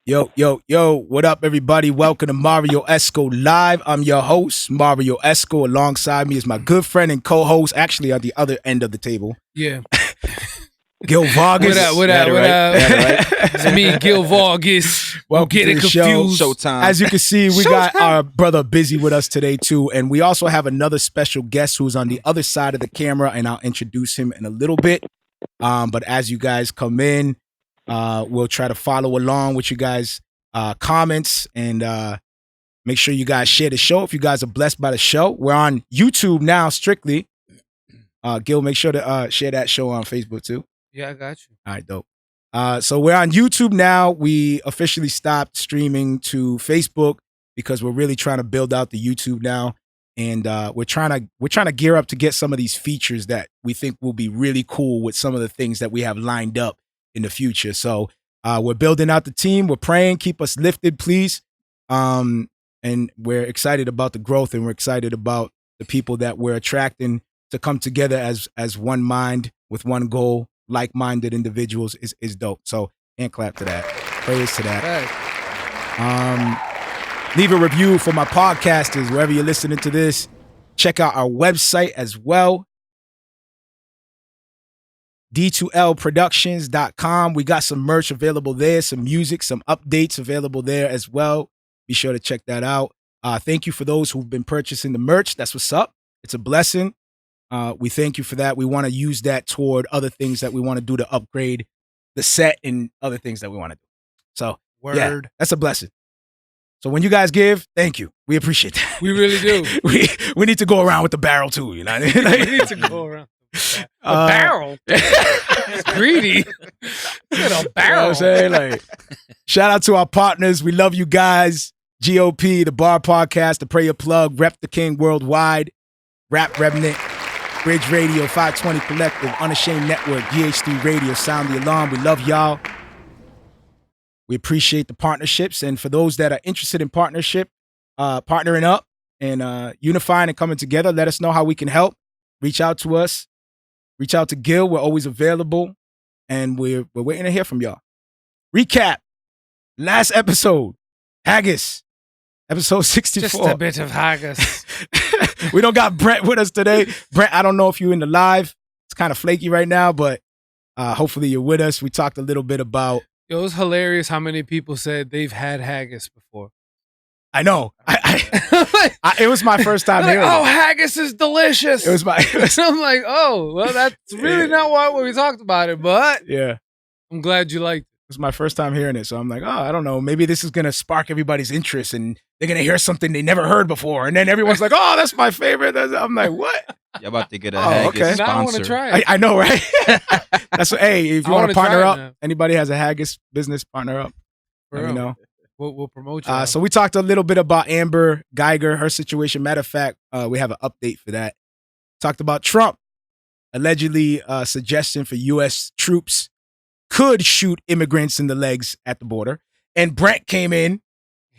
Yo, what up, everybody? Welcome to Marrio Esco Live. I'm your host, Marrio Esco. Alongside me is my good friend and co-host, actually on the other end of the table. Yeah. Gil Vargas. What up? It's me, Gil Vargas. Welcome Get to it the confused. show. Showtime. As you can see, we got our brother Bizzy with us today, too. And we also have another special guest who's on the other side of the camera, and I'll introduce him in a little bit. But as you guys come in, we'll try to follow along with you guys' comments and make sure you guys share the show if you guys are blessed by the show. We're on YouTube now, strictly. Gil, make sure to share that show on Facebook, too. Yeah, I got you. All right, dope. So we're on YouTube now. We officially stopped streaming to Facebook because we're really trying to build out the YouTube now, and we're trying to gear up to get some of these features that we think will be really cool with some of the things that we have lined up in the future. So we're building out the team. We're praying. Keep us lifted, please. And we're excited about the growth, and we're excited about the people that we're attracting to come together as one mind with one goal. Like-minded individuals is dope. So, and clap to that. Praise to that. Leave a review for my podcasters wherever you're listening to this. Check out our website as well. D2Lproductions.com. We got some merch available there, some music, some updates available there as well. Be sure to check that out. Thank you for those who've been purchasing the merch. That's what's up. It's a blessing. We thank you for that. We want to use that toward other things that we want to do to upgrade the set and other things that we want to do. So, yeah, that's a blessing. So when you guys give, thank you. We appreciate that. We really do. we need to go around with the barrel too, you know what I mean? We need to go around. A barrel? It's greedy. A barrel. You know what I'm saying? Like, shout out to our partners. We love you guys. GOP, the Bar Podcast, the Prayer Plug, Rep the King Worldwide, Rap Remnant, Bridge Radio, 520 Collective, Unashamed Network, GH3 Radio, Sound the Alarm. We love y'all. We appreciate the partnerships. And for those that are interested in partnering up and unifying and coming together, let us know how we can help. Reach out to us. Reach out to Gil. We're always available. And we're waiting to hear from y'all. Recap. Last episode. Haggis. Episode 64. Just a bit of haggis. We don't got Brent with us today. Brent, I don't know if you're in the live. It's kind of flaky right now, but hopefully you're with us. We talked a little bit about... It was hilarious how many people said they've had haggis before. I know. It was my first time hearing it. It. Haggis is delicious. It was my... I'm like, oh, well, that's really not why we talked about it, but yeah, I'm glad you liked it. It was my first time hearing it, so I'm like, oh, I don't know. Maybe this is going to spark everybody's interest, and they're going to hear something they never heard before, and then everyone's like, oh, that's my favorite. I'm like, what? You're about to get a haggis sponsor. Now I want to try it. I know, right? That's what, hey, if you want to partner up, now. Anybody has a haggis business, partner up. Let me know. We'll promote you. So we talked a little bit about Amber Guyger, her situation. Matter of fact, we have an update for that. Talked about Trump allegedly suggesting for U.S. troops could shoot immigrants in the legs at the border. And Brent came in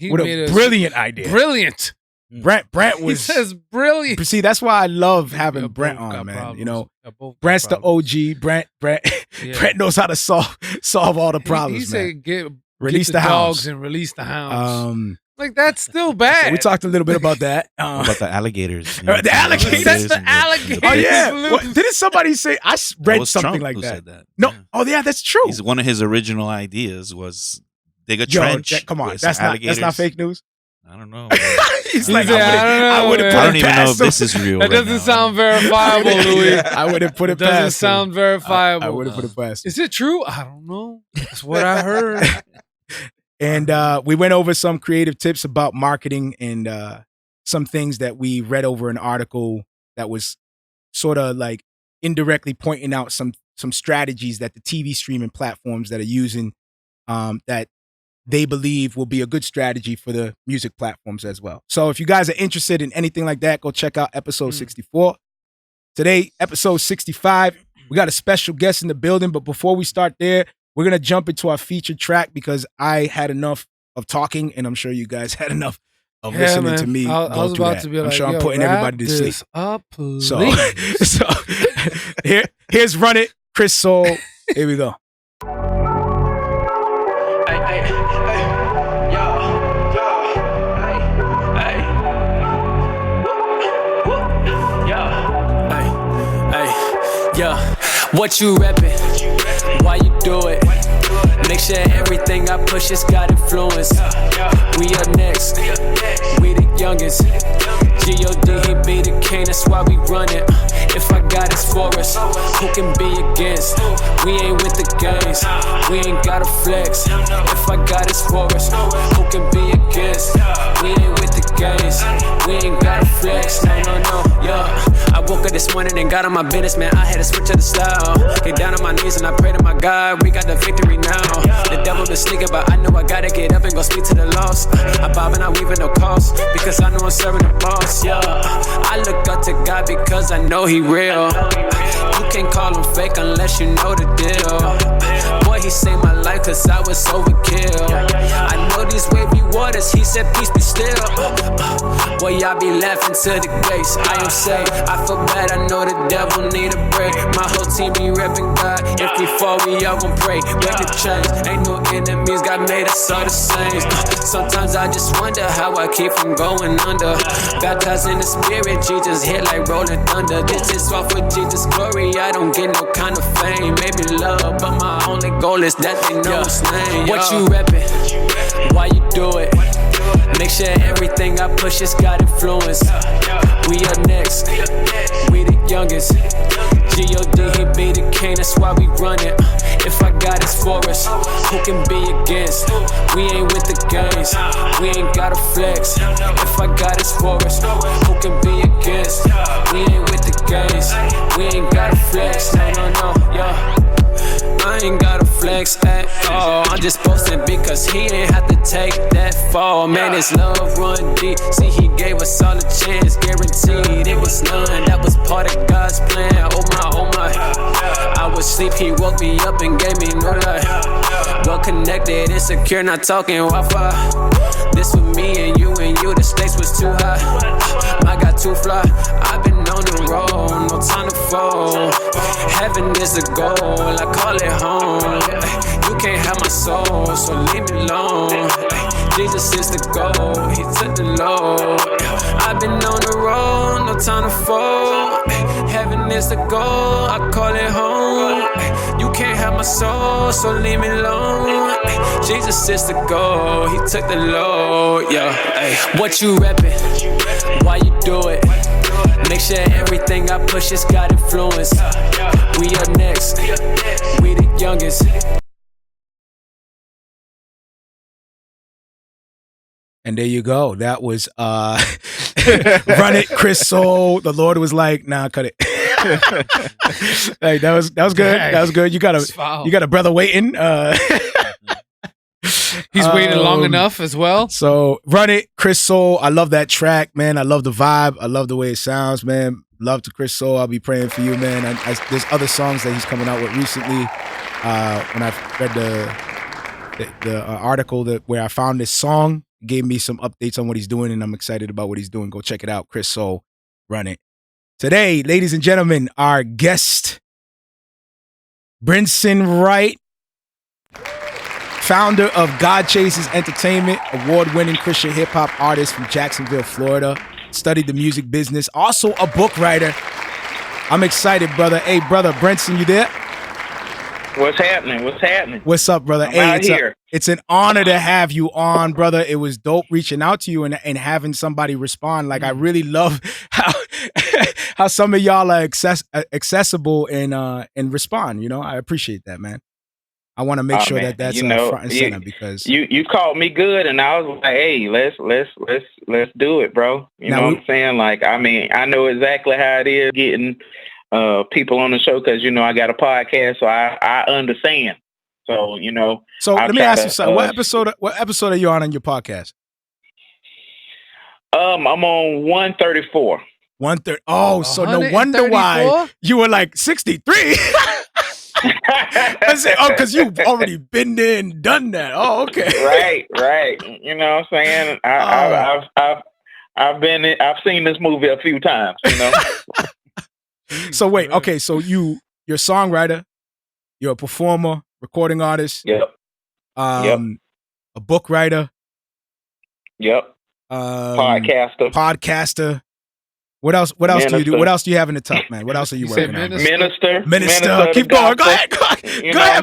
with a brilliant idea. Brilliant. Brent was... He says brilliant. See, that's why I love having Brent on, man. Problems. You know, Brent's the OG. Brent knows how to solve all the problems, he said, release get the dogs hounds. And release the hounds. Like, that's still bad. So we talked a little bit about that. About the alligators. The alligators. That's the alligators. Oh, yeah. Didn't somebody say... I read something Trump like who that. Said that. No. Yeah. Oh, yeah, that's true. One of his original ideas was dig a trench. Come on. That's not fake news? I don't know. He's like, I wouldn't put it past. I don't even know if this is real. That doesn't sound verifiable, Louie. I wouldn't put it past. Doesn't sound verifiable. I wouldn't put it past. Is it true? I don't know. That's what I heard. And we went over some creative tips about marketing and some things that we read over an article that was sort of like indirectly pointing out some strategies that the TV streaming platforms that are using that they believe will be a good strategy for the music platforms as well. So if you guys are interested in anything like that, go check out episode 64. Today, episode 65, we got a special guest in the building. But before we start there, we're going to jump into our featured track because I had enough of talking, and I'm sure you guys had enough of listening to me I was about to be like, I'm putting everybody to sleep. Up, so here's Run It, Chris Soul. Here we go. Yeah, what you reppin'? Why you do it? Make sure everything I push has got influence. We up next, we the youngest. G.O.D. he be the king, that's why we run it. If I got it's for us, who can be against? We ain't with the games, we ain't gotta flex. If I got it's for us, who can be against? We ain't with the games, we ain't gotta flex. No, yeah. I woke up this morning and got on my business, man. I had to switch up the style. Get down on my knees and I pray to my God. We got the victory now. The devil been sneaking, but I know I gotta get up and go speak to the lost. I bob and I weave at no cost, because I know I'm serving the boss, yeah. I look up to God because I know he real. You can't call him fake unless you know the deal. Boy, he saved my life cause I was overkill. I know these wavy waters, he said peace be still. Boy, I be laughing to the gates. I am safe, I feel bad, I know the devil need a break. My whole team be repping God. If we fall, we all gon' pray. Break the chains, ain't no enemies, God made us all the same. Sometimes I just wonder how I keep from going under. Baptized in the spirit, Jesus hit like rolling thunder. This is all for Jesus' glory, I don't get no kind of fame. Maybe love, but my only goal is that they know his name. What you reppin'? Why you do it? Make sure everything I push has got influence. We up next, we the youngest. G.O.D. he be the king, that's why we run it. If I got it's for us, who can be against? We ain't with the games, we ain't gotta flex. If I got it's for us, who can be against? We ain't with the games, we ain't gotta flex. No, yeah. I ain't gotta flex at all. I'm just posting because he ain't have to take that fall. Man, his love run deep. See, he gave us all a chance, guaranteed. It was none, that was part of God's plan. Oh my. I was asleep, he woke me up and gave me new life. Well connected and secure, not talking Wi-Fi. This with me and you, the stakes was too high. I got too fly, I've been on the road, no time to fall. Heaven is the goal, I call it home. You can't have my soul, so leave me alone. Jesus is the goal, he took the load. I've been on the road, no time to fall. Heaven is the goal, I call it home. You can't have my soul, so leave me alone. Jesus is the goal, he took the load, yeah. Ay. What you reppin'? Why you do it? Make sure everything I push has got influence. We up next, we the youngest. And there you go. That was Run It, Chris Soul. The Lord was like, nah, cut it. Hey, that was good. That was good. You got a brother waiting. He's waited long enough as well. So Run It, Chris Soul. I love that track, man. I love the vibe. I love the way it sounds, man. Love to Chris Soul. I'll be praying for you, man. There's other songs that he's coming out with recently. When I read the article where I found this song, it gave me some updates on what he's doing, and I'm excited about what he's doing. Go check it out. Chris Soul, Run It. Today, ladies and gentlemen, our guest, Brinson Wright, founder of God Chasers Entertainment, award-winning Christian hip-hop artist from Jacksonville, Florida. Studied the music business. Also a book writer. I'm excited, brother. Hey, brother, Brinson, you there? What's happening? What's up, brother? I'm here. It's an honor to have you on, brother. It was dope reaching out to you and having somebody respond. Like, I really love how some of y'all are accessible and respond. You know, I appreciate that, man. I want to make sure man, that's front and center because you called me good, and I was like, hey, let's do it, bro. You know what I'm saying? Like, I mean, I know exactly how it is getting people on the show because I got a podcast, so I understand. So So let me ask you something. What episode are you on your podcast? I'm on 134. 130. Oh, so no wonder why you were like 63. Because you've already been there and done that. Oh, okay. Right. You know what I'm saying? I've seen this movie a few times. So wait, okay. So you're a songwriter, you're a performer, recording artist. Yep. A book writer. Yep. Podcaster. What else do you do? Minister. What else do you have in the tuck, man? What else are you working on? Minister. Keep going. Go ahead,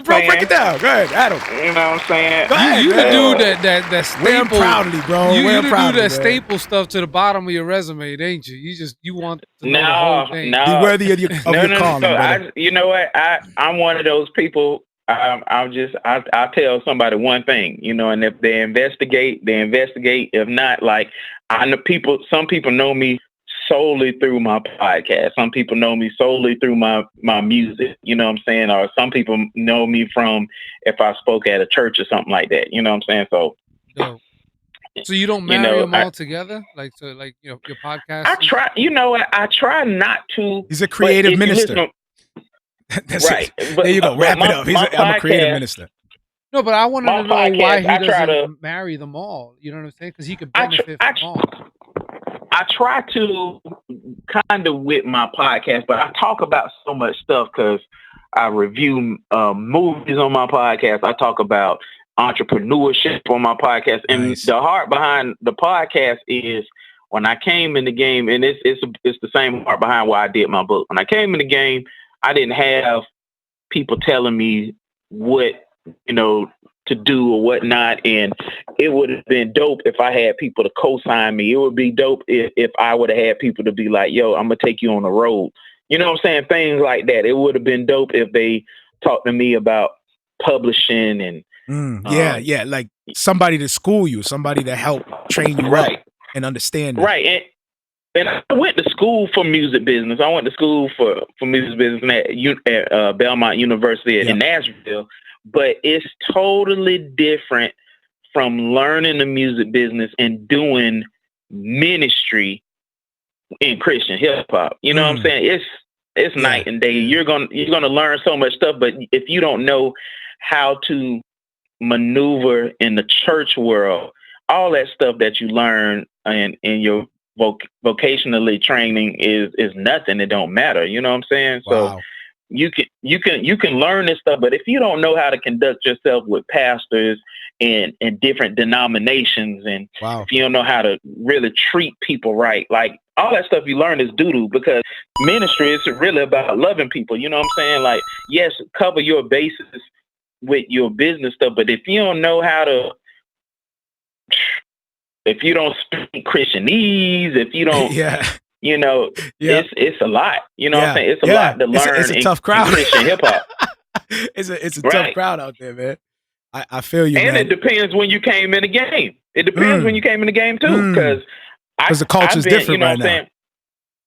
bro. Break it down. Go ahead, Adam. You know what I'm saying? Go ahead, You man. the dude that staple. Wear 'em proudly, bro. You Wear 'em the proudly, dude that man. staple stuff to the bottom of your resume, ain't you? You want to know the whole thing. No. Be worthy of your calling, So brother. you know what? I'm one of those people. I'll tell somebody one thing, you know, and if they investigate, they investigate. If not, like some people know me solely through my podcast. Some people know me solely through my music, you know what I'm saying? Or some people know me from if I spoke at a church or something like that, you know what I'm saying? So, Dope. So you don't marry them all together? Like, so like, you know, your podcast? I try not to. He's a creative minister. That's right. it. There you go. Wrap it up. I'm a creative minister. No, but I wanted to know why he doesn't marry them all. You know what I'm saying? Because he could benefit from all. I try to kind of with my podcast, but I talk about so much stuff because I review movies on my podcast. I talk about entrepreneurship on my podcast. And the heart behind the podcast is when I came in the game, and it's the same heart behind why I did my book. When I came in the game, I didn't have people telling me what, you know, to do or whatnot. And it would have been dope if I had people to co-sign me. It would be dope if I would have had people to be like, yo, I'm going to take you on the road. You know what I'm saying? Things like that. It would have been dope if they talked to me about publishing and like somebody to school you, somebody to help train you up and understand that. Right. And I went to school for music business. I went to school for music business at Belmont University in Nashville. But it's totally different from learning the music business and doing ministry in Christian hip hop. You know what I'm saying? It's night and day. You're gonna learn so much stuff, but if you don't know how to maneuver in the church world, all that stuff that you learn in your vocationally training is nothing. It don't matter. You know what I'm saying? Wow. So you can learn this stuff, but if you don't know how to conduct yourself with pastors and different denominations, and if you don't know how to really treat people right, like all that stuff you learn is doo-doo, because ministry is really about loving people. You know what I'm saying? Like, yes, cover your bases with your business stuff, but if you don't know how to, if you don't speak Christianese, if you don't, you know, it's a lot. You know what I'm saying? It's a lot to learn. It's a tough crowd. In Christian hip hop. It's a tough crowd out there, man. I feel you, and man. it depends when you came in the game. It depends when you came in the game too, because the culture's different, you know right now.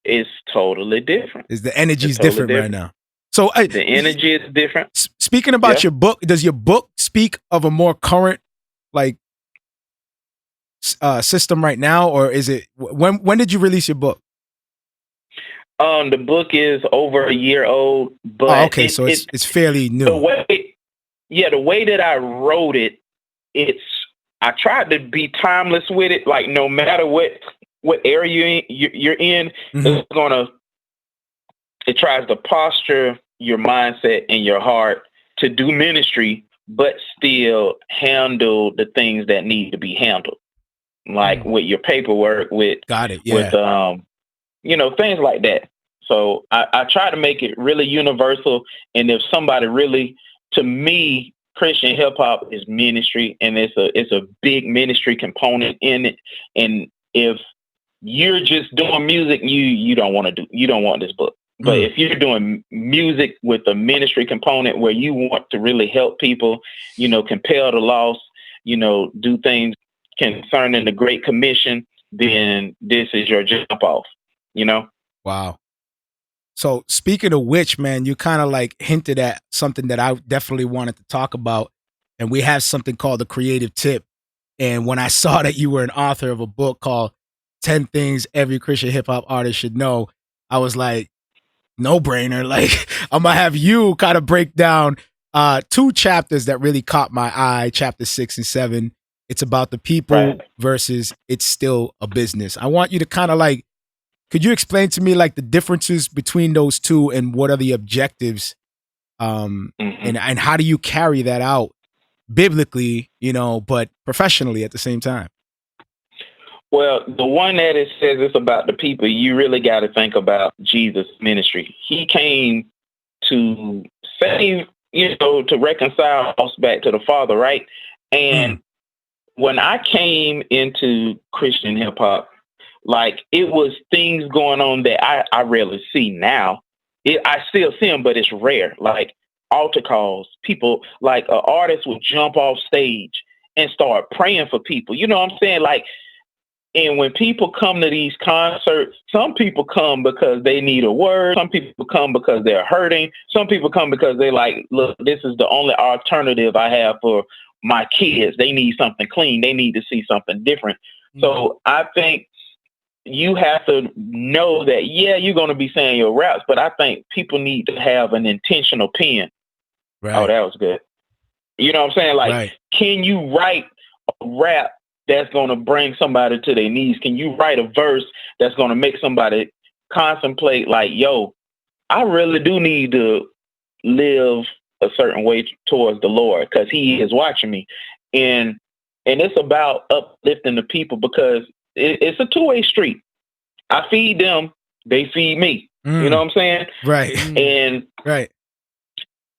It's totally different. The energy's different right now. So the energy is different. Speaking about your book, does your book speak of a more current, like, system right now, or is it when did you release your book? The book is over a year old, but so it's fairly new. The way that I wrote it, I tried to be timeless with it. Like, no matter what area you're in, it tries to posture your mindset and your heart to do ministry, but still handle the things that need to be handled. Like with your paperwork, with you know, things like that. So I try to make it really universal. And if somebody really, to me, Christian hip hop is ministry, and it's a big ministry component in it. And if you're just doing music, you don't want this book. But if you're doing music with a ministry component where you want to really help people, you know, compel the lost, you know, do things concerning the Great Commission, then this is your jump off, you know? Wow. So speaking of which, man, you kind of like hinted at something that I definitely wanted to talk about. And we have something called the Creative Tip. And when I saw that you were an author of a book called 10 Things Every Christian Hip Hop Artist Should Know, I was like, no brainer. Like, I'm going to have you kind of break down 2 chapters that really caught my eye, chapter 6 and 7. It's about the people versus it's still a business. I want you to kind of like, could you explain to me like the differences between those two and what are the objectives? And how do you carry that out biblically, you know, but professionally at the same time? Well, the one that it says it's about the people, you really got to think about Jesus' ministry. He came to save, to reconcile us back to the Father, right? And when I came into Christian hip hop, like it was things going on that I rarely see now. I still see them, but it's rare. Like altar calls, people like an artist would jump off stage and start praying for people. You know what I'm saying? Like, and when people come to these concerts, some people come because they need a word. Some people come because they're hurting. Some people come because they like, look, this is the only alternative I have for my kids. They need something clean. They need to see something different. So I think you have to know that, yeah, you're going to be saying your raps, but I think people need to have an intentional pen. Right. Oh, that was good. You know what I'm saying? Like, can you write a rap that's going to bring somebody to their knees? Can you write a verse that's going to make somebody contemplate like, yo, I really do need to live a certain way towards the Lord because he is watching me. And it's about uplifting the people because it's a two-way street. I feed them, they feed me. You know what I'm saying? Right. And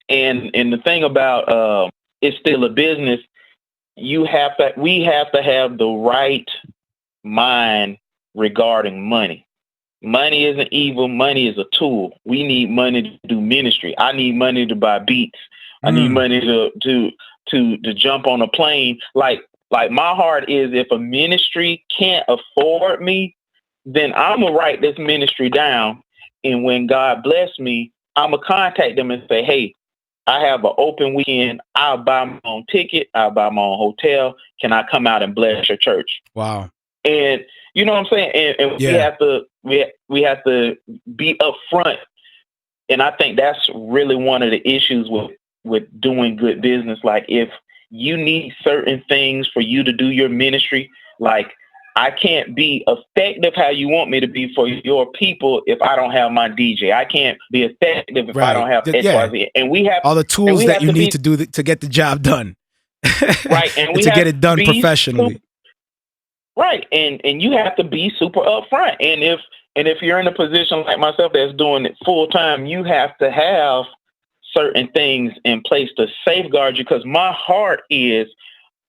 and the thing about it's still a business. We have to have the right mind regarding money. Money isn't evil. Money is a tool. We need money to do ministry. I need money to buy beats. I need money to jump on a plane. Like my heart is, if a ministry can't afford me, then I'm gonna write this ministry down. And when God bless me, I'm gonna contact them and say, hey, I have an open weekend. I'll buy my own ticket. I'll buy my own hotel. Can I come out and bless your church? Wow. And you know what I'm saying? And we have to be upfront. And I think that's really one of the issues with doing good business. Like, if you need certain things for you to do your ministry, like, I can't be effective how you want me to be for your people if I don't have my DJ. I can't be effective if I don't have XYZ. And we have all the tools that you need to do to get the job done. Right. And we to get it done professionally. Right. And you have to be super upfront. And if you're in a position like myself that's doing it full time, you have to have certain things in place to safeguard you. Because my heart is,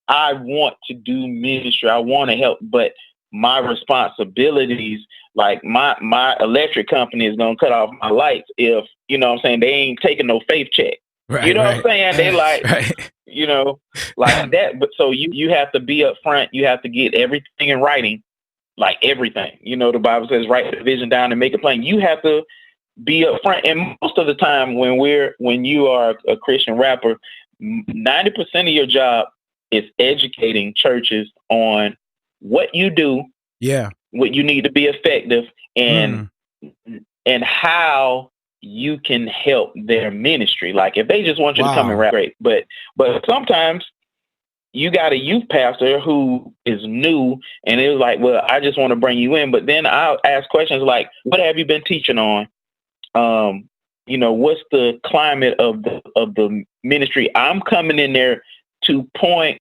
I want to do ministry. I want to help, but my responsibilities, like my electric company is going to cut off my lights if, you know what I'm saying, they ain't taking no faith check. Right, you know what I'm saying? They like, like that. But so you have to be up front. You have to get everything in writing, like everything. You know, the Bible says, write the vision down and make it plain. You have to be up front. And most of the time when you are a Christian rapper, 90% of your job is educating churches on what you do, what you need to be effective, and how you can help their ministry. Like, if they just want you to come and rap, great. But sometimes you got a youth pastor who is new, and it was like, well, I just want to bring you in. But then I'll ask questions like, what have you been teaching on? What's the climate of the ministry? I'm coming in there to point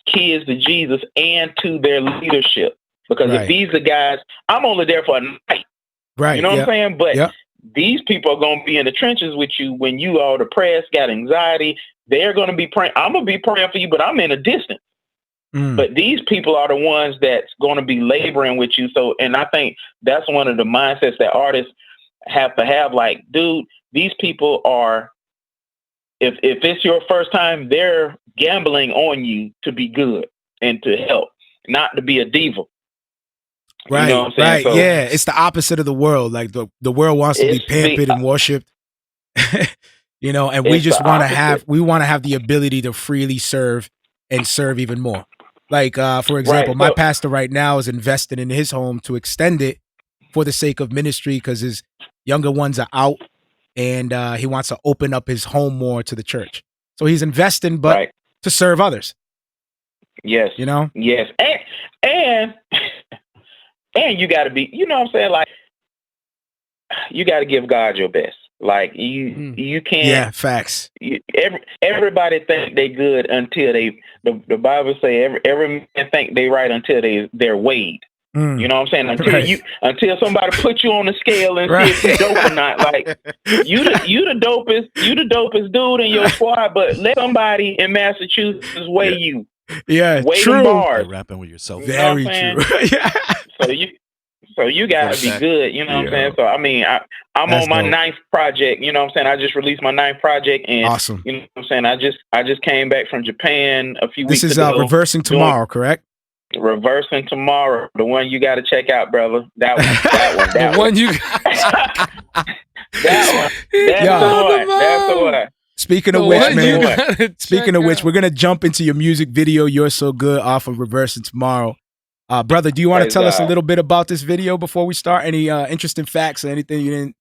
kids to Jesus and to their leadership. Because if these are guys, I'm only there for a night. Right. You know what I'm saying? But these people are going to be in the trenches with you when you are depressed, got anxiety. They're going to be praying. I'm going to be praying for you, but I'm in a distance. But these people are the ones that's going to be laboring with you. So, and I think that's one of the mindsets that artists have to have. Like, dude, these people are, if it's your first time, they're gambling on you to be good and to help, not to be a diva. Right, you know what I'm saying? Right. So, yeah, it's the opposite of the world. Like the world wants to be pampered and worshipped. And we just want to have the ability to freely serve and serve even more. Like, for example, my pastor right now is investing in his home to extend it for the sake of ministry because his younger ones are out, and he wants to open up his home more to the church. So he's investing, but to serve others. Yes. Yes. And you got to be, you know what I'm saying? Like, you got to give God your best. Like, you can't. Yeah, facts. Everybody think they good until the Bible say every man think they right until they're weighed. You know what I'm saying? Until somebody put you on the scale and see if you're dope or not. Like you the dopest dude in your squad, but let somebody in Massachusetts weigh you. Yeah, weigh true. them bars. You're rapping with yourself. Very true. Yeah. So you gotta be good. You know what I'm saying? So I mean, I'm That's on my dope. 9th project. You know what I'm saying? I just released my 9th project, and Awesome. you know what I'm saying? I just came back from Japan a few weeks ago. This is Reversing Tomorrow, correct? Reversing Tomorrow, the one you got to check out, brother. That one. That's the one. Speaking of which, man. Speaking of which, we're gonna jump into your music video. You're So Good off of Reversing Tomorrow. Brother, do you want to tell us a little bit about this video before we start? Any interesting facts or anything you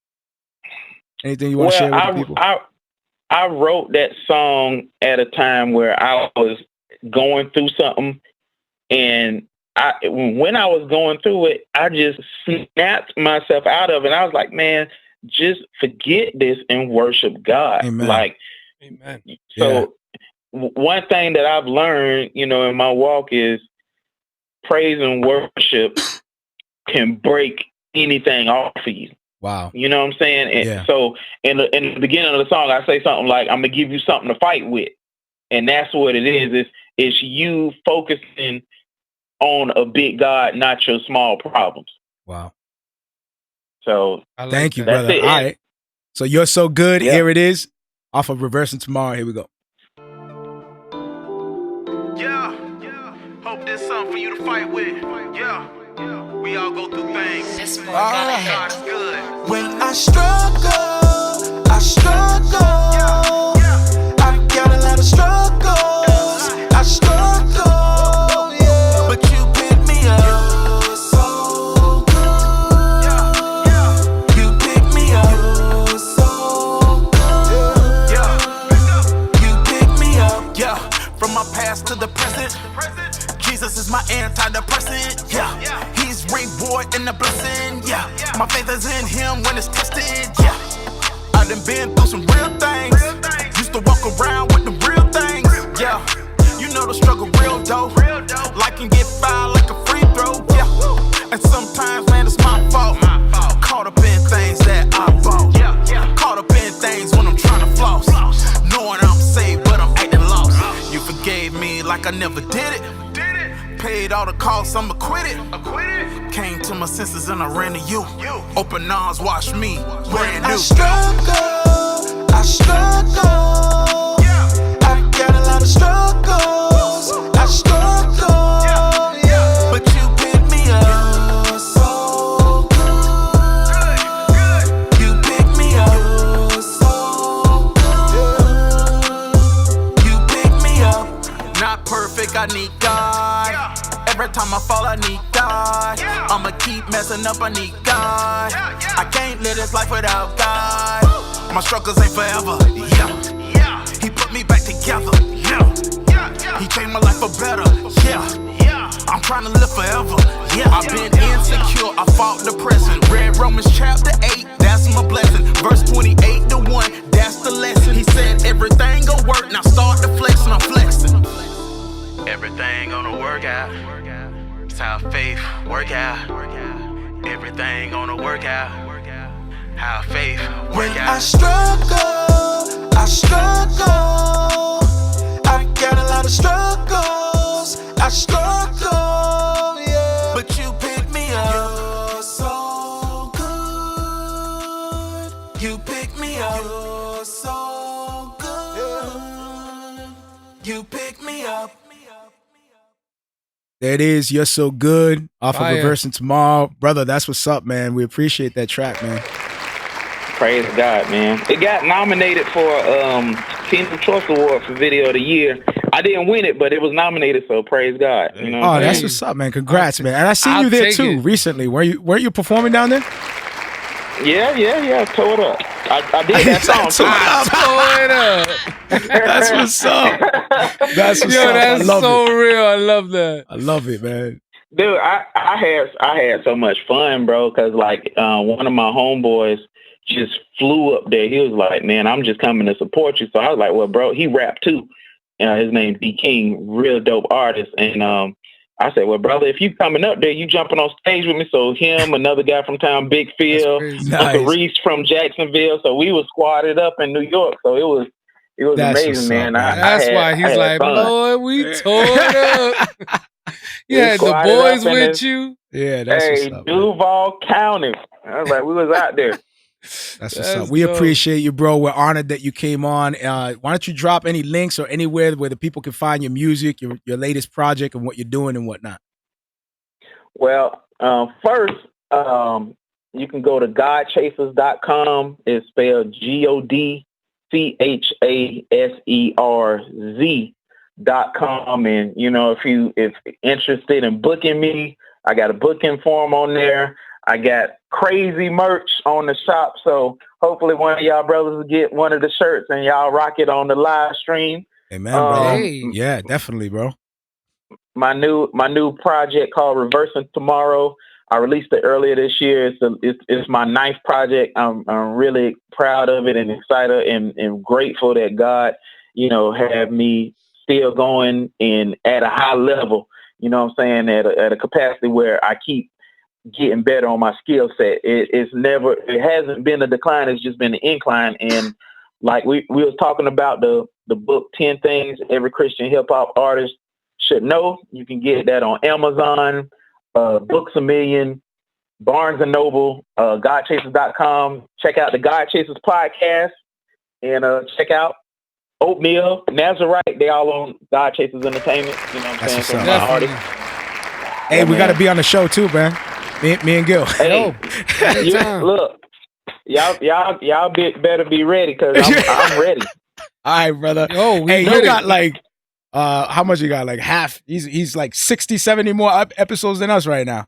want to share with the people? I wrote that song at a time where I was going through something. And when I was going through it, I just snapped myself out of it. I was like, man, just forget this and worship God. Amen. Like, amen. So one thing that I've learned, you know, in my walk is praise and worship can break anything off of you. Wow. You know what I'm saying? And so in the beginning of the song, I say something like, I'm going to give you something to fight with. And that's what it is. It's you focusing on a big God, not your small problems. Wow. So thank you, brother. All right. So You're So Good. Here it is. Off of Reversing Tomorrow. Here we go. Yeah. Hope there's something for you to fight with. Yeah. We all go through things. This one God is good. When I struggle. I got a lot of struggles. I struggle, yeah. But you pick me up. You're so good. You pick me up. You're so good. You pick me up. Yeah. From my past to the present. Jesus is my antidepressant. Yeah. He's reward and the blessing. Yeah. My faith is in him when it's tested. Yeah. I done been through some real things. Used to walk around with the real things. Yeah. You know the struggle real dope. Like can get fouled like a free throw. Yeah. And sometimes, man, it's my fault. Caught up in things that I bought. Caught up in things when I'm trying to floss. Knowing I'm saved, but I'm acting lost. You forgave me like I never did it. Paid all the costs, I'm acquitted. Came to my senses and I ran to you. Open arms, watch me, brand new. I struggle. I got a lot of struggles. I struggle, yeah. But you pick me up. So good. You pick me up. So good. You pick me up. Not perfect, I need God. Every time I fall, I need God. I'ma keep messing up, I need God. I can't live this life without God. My struggles ain't forever. Yeah. He put me back together. Yeah. He changed my life for better. Yeah. I'm trying to live forever. Yeah. I've been insecure, I fought depression. Read Romans chapter 8, that's my blessing. Verse 28 to 1, that's the lesson. He said everything gon' work, now start to flex and I'm flexing. Everything gonna work out. It's how faith work out. Everything gonna work out. How faith work out. I struggle. I got a lot of struggles. I struggle, yeah. But you pick me up. You're so good. You pick me up. You're so good. You pick me up. There it is. You're So Good off Fire. of Reversing Tomorrow. Brother, that's what's up, man. We appreciate that track, man. Praise God, man. It got nominated for Kingdom Choice Award for Video of the Year. I didn't win it, but it was nominated, so praise God. You know what I'm that's saying? what's up, man. Congrats, man. And I seen I'll you there take too it. recently. Weren't you performing down there? Yeah. Tore it up. I did that song too. Throw it up. That's what's up. That's what's Yo, up. that's I love so it. real. I love that. I love it, man. Dude, I had so much fun, bro, because like one of my homeboys just flew up there. He was like, man, I'm just coming to support you. So I was like, well, bro, he rapped too. His name D King, real dope artist. And I said, well, brother, if you coming up there, you jumping on stage with me. So him, another guy from town, Big Phil, Uncle Reese from Jacksonville. So we was squatted up in New York. So it was amazing, man. That's why he's like, fun. Lord, we tore it up. You had the boys with you. Yeah, that's what's up, Duval County. I was like, we was out there. That's what's up. We appreciate you, bro. We're honored that you came on. Why don't you drop any links or anywhere where the people can find your music, your latest project, and what you're doing and whatnot? Well, first, you can go to godchasers.com. It's spelled GODCHASERZ.com. And, if you're interested in booking me, I got a booking form on there. I got crazy merch on the shop, so hopefully one of y'all brothers will get one of the shirts and y'all rock it on the live stream. Amen, bro. Yeah, definitely, bro. My new project called Reversing Tomorrow. I released it earlier this year. It's my 9th project. I'm really proud of it and excited and grateful that God, have me still going and at a high level. You know what I'm saying? At a capacity where I keep getting better on my skill set. It hasn't been a decline. It's just been an incline. And like we was talking about the book 10 Things Every Christian Hip Hop Artist Should Know. You can get that on Amazon, Books A Million, Barnes and Noble, GodChasers.com. Check out the God Chasers podcast and check out Oatmeal, Nazarite. They all on God Chasers Entertainment. You know what I'm saying? So artists. Hey, we got to be on the show too, man. Me and Gil. Hey, look, y'all better be ready because I'm ready. All right, brother. Yo, hey, you got like, how much you got? Like half. He's like 60, 70 more episodes than us right now.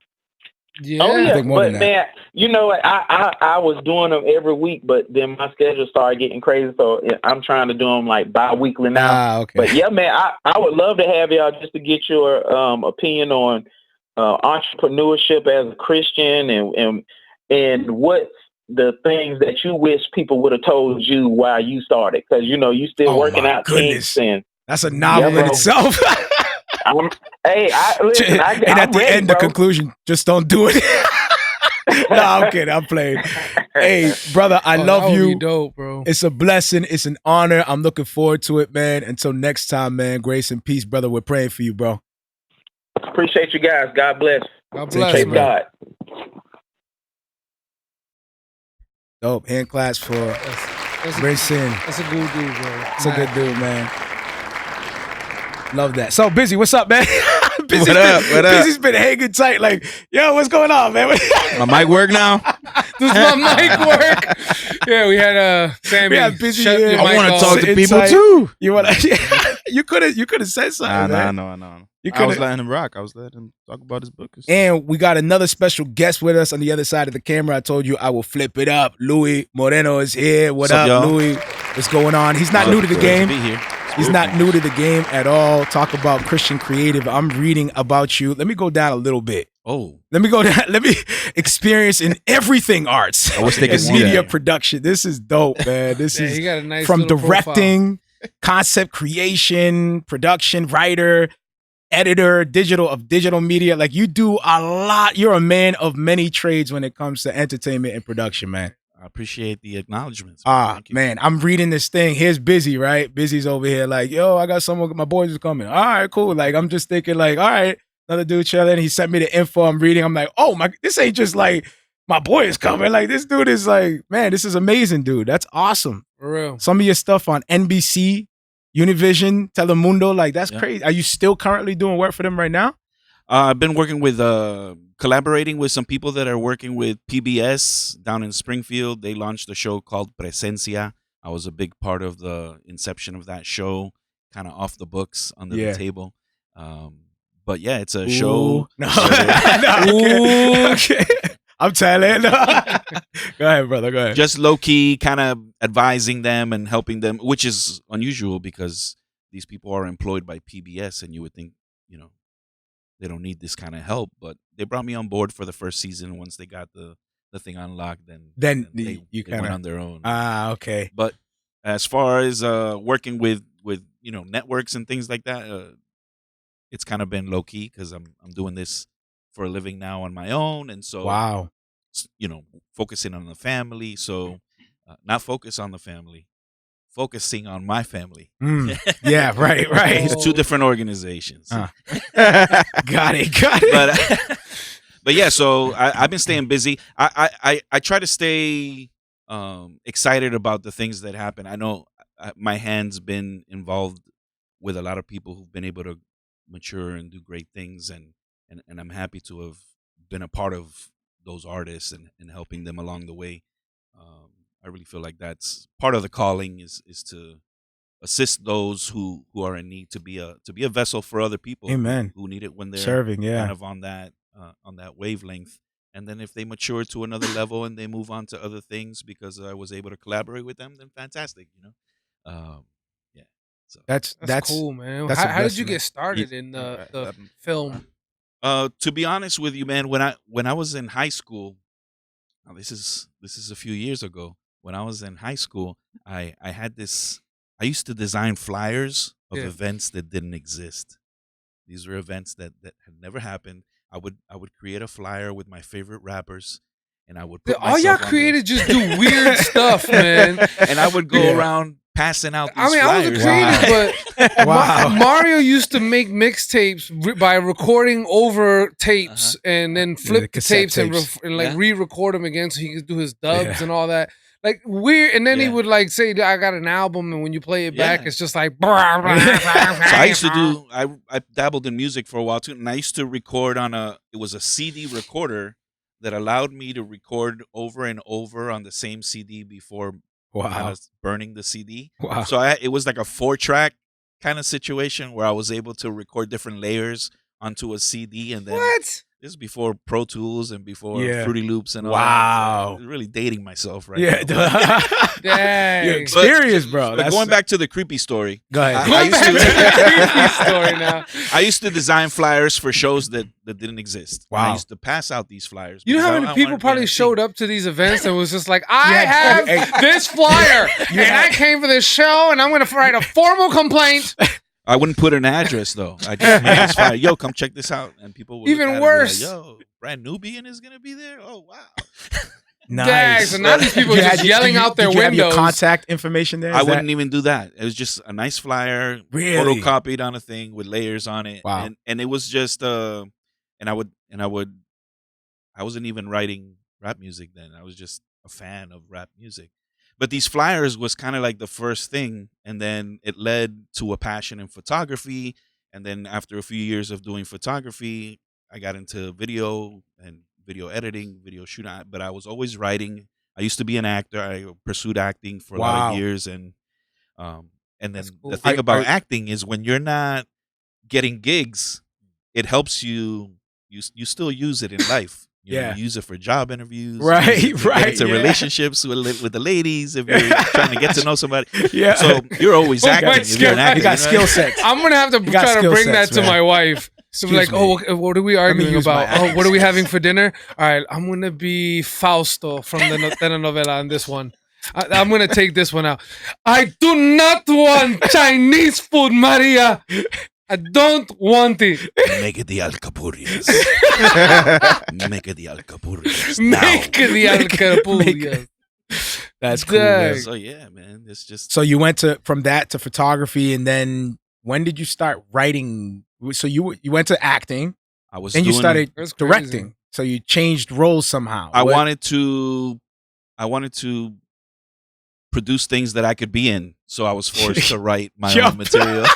Yeah. Oh yeah, but man, you know what? I was doing them every week, but then my schedule started getting crazy, so I'm trying to do them like bi-weekly now. Okay. But yeah, man, I would love to have y'all just to get your opinion on entrepreneurship as a Christian and what's the things that you wish people would have told you while you started, because you still working out kinks, and that's a novel in itself. listen, and at the end, the conclusion, just don't do it. No, I'm kidding. I'm playing. Hey, brother, I love you. Dope, bro. It's a blessing. It's an honor. I'm looking forward to it, man. Until next time, man. Grace and peace, brother. We're praying for you, bro. Appreciate you guys. God bless. God bless, man. God. Dope. Hand claps for Brinson. That's a good dude, bro. That's a good dude, man. Love that. So, Bizzy, what's up, man? What up? Bizzy's been hanging tight. Like, yo, what's going on, man? My mic work now? Does my mic work? Yeah, we had Sammy. Yeah, Bizzy here. I want to talk to people tight. too. You could have said something. Nah, I know. I was letting him rock. I was letting him talk about his book. And we got another special guest with us on the other side of the camera. I told you I will flip it up. Louie Moreno is here. What up, y'all? Louie? What's going on? He's not new to the game. He's not new to the game at all. Talk about Christian creative. I'm reading about you. Let me go down a little bit. Oh. Let me go down. Let me experience in everything arts. I was thinking media production. This is dope, man. This is he got a nice from little directing, concept creation, production, writer, editor, digital media. Like, you do a lot. You're a man of many trades when it comes to entertainment and production, man. I appreciate the acknowledgments. Man, I'm reading this thing. Here's Bizzy, right? Bizzy's over here like, yo, I got someone, my boys is coming. All right, cool. Like, I'm just thinking like, all right, another dude chilling. He sent me the info. I'm reading. I'm like, oh my, this ain't just like my boy is coming. Like, this dude is like, man, this is amazing, dude. That's awesome. For real. Some of your stuff on NBC, Univision, Telemundo, like that's crazy. Are you still currently doing work for them right now? I've been working with, collaborating with some people that are working with PBS down in Springfield. They launched a show called Presencia. I was a big part of the inception of that show, kind of off the books, under the table. But yeah, it's a show. No. Okay. I'm telling. Go ahead, brother. Go ahead. Just low key, kind of advising them and helping them, which is unusual because these people are employed by PBS, and you would think, they don't need this kind of help. But they brought me on board for the first season. Once they got the thing unlocked, then they went on their own. Okay. But as far as working with networks and things like that, it's kind of been low key because I'm doing this for a living now on my own, and so Wow. you know, focusing on the family. So not focus on the family, focusing on my family. Yeah, right. It's two different organizations. Got it. But yeah, so I've been staying busy. I try to stay excited about the things that happen. I know my hand's been involved with a lot of people who've been able to mature and do great things, and I'm happy to have been a part of those artists and helping them along the way. I really feel like that's part of the calling is to assist those who are in need, to be a vessel for other people. Amen. Who need it when they're serving, kind of on that wavelength. And then if they mature to another level and they move on to other things because I was able to collaborate with them, then fantastic, you know. Yeah. So That's cool, man. that's a How did you blessing. get started in the film? To be honest with you, man, when I was in high school, now this is a few years ago. When I was in high school, I had this. I used to design flyers of events that didn't exist. These were events that had never happened. I would create a flyer with my favorite rappers, and I would put All y'all created just do weird stuff, man. And I would go around passing out these flyers. I was a creative, but Mario used to make mixtapes by recording over tapes and then flip the tapes and re-record them again so he could do his dubs and all that. Like weird, and then he would like say, "I got an album," and when you play it back, it's just like. So I used to do. I dabbled in music for a while too, and I used to record on it was a CD recorder that allowed me to record over and over on the same CD before burning the CD. Wow! So it was like a 4-track kind of situation where I was able to record different layers onto a CD, and then this is before Pro Tools and before Fruity Loops and all that. So really dating myself right now. Dang. You're experienced, bro. But going back to the creepy story. Go ahead. I used to design flyers for shows that didn't exist. Wow. I used to pass out these flyers. You know how many people probably showed up to these events and was just like, I have this flyer and I came for this show and I'm going to write a formal complaint. I wouldn't put an address though. I just made this flyer. Yo, come check this out, and people would even worse. Like, yo, brand Nubian is gonna be there. Oh wow, nice. Dang, so now these people are just yelling out their windows. windows. You have your contact information there? I wouldn't even do that. It was just a nice flyer, really? photocopied on a thing with layers on it. Wow. And it was just I wasn't even writing rap music then. I was just a fan of rap music. But these flyers was kind of like the first thing, and then it led to a passion in photography. And then after a few years of doing photography, I got into video and video editing, video shooting. But I was always writing. I used to be an actor. I pursued acting for a lot of years, and then cool. the thing about acting is when you're not getting gigs, it helps you. You still use it in life. You know, you use it for job interviews, right? Into relationships with the ladies. If you're trying to get to know somebody, yeah. So you're always acting. If you're an actor, you got skill sets. I'm gonna have to try to bring that to my wife. So like, what are we arguing about? Oh, what are we having for dinner? All right, I'm gonna be Fausto from the telenovela on this one. I'm gonna take this one out. I do not want Chinese food, Maria. I don't want it. Make it the alcapurrias. Make it the alcapurrias. Make it the alcapurrias. That's cool. Man. So yeah, man, it's just. So you went from that to photography, and then when did you start writing? So you went to acting. You started directing. So you changed roles somehow. I wanted to produce things that I could be in, so I was forced to write my own material.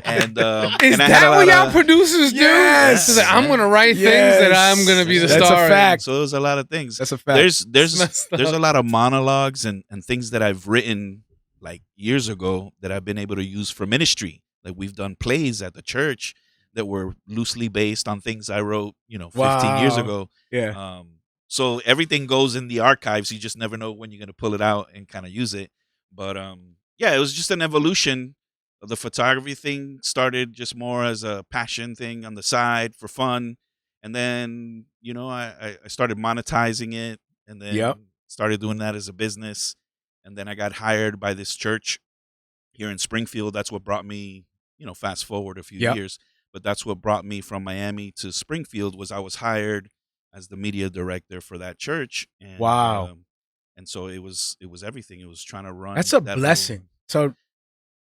And is that what y'all producers do? Yes. Like, I'm gonna write things that I'm gonna be the star. That's a fact. So there's a lot of things. That's a fact. There's a lot of monologues and things that I've written like years ago that I've been able to use for ministry. Like we've done plays at the church that were loosely based on things I wrote, 15 years ago. Yeah. So everything goes in the archives. You just never know when you're gonna pull it out and kind of use it. But it was just an evolution. The photography thing started just more as a passion thing on the side for fun. And then, I started monetizing it and then started doing that as a business. And then I got hired by this church here in Springfield. That's what brought me, fast forward a few Yep. years. But that's what brought me from Miami to Springfield. Was I was hired as the media director for that church. And, Wow. And so it was everything. It was trying to run. That's a blessing. So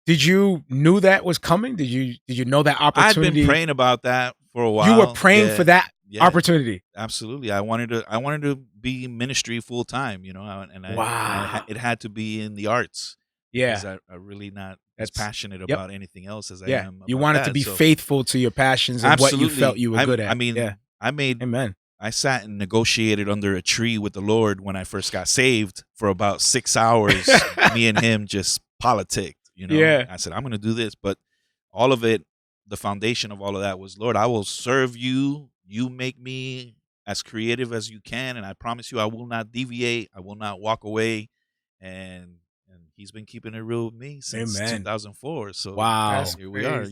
did you knew that was coming? Did you know that opportunity? I'd been praying about that for a while. You were praying for that opportunity. Absolutely. I wanted to be ministry full time, Wow. It had to be in the arts. Yeah. Because I'm really not as passionate about anything else as I am. You wanted to be faithful to your passions and what you felt you were good at. I mean, Amen. I sat and negotiated under a tree with the Lord when I first got saved for about 6 hours. Me and him just politicked, Yeah. I said, I'm going to do this. But all of it, the foundation of all of that was, Lord, I will serve you. You make me as creative as you can. And I promise you, I will not deviate. I will not walk away. And he's been keeping it real with me since 2004. So wow, here we are,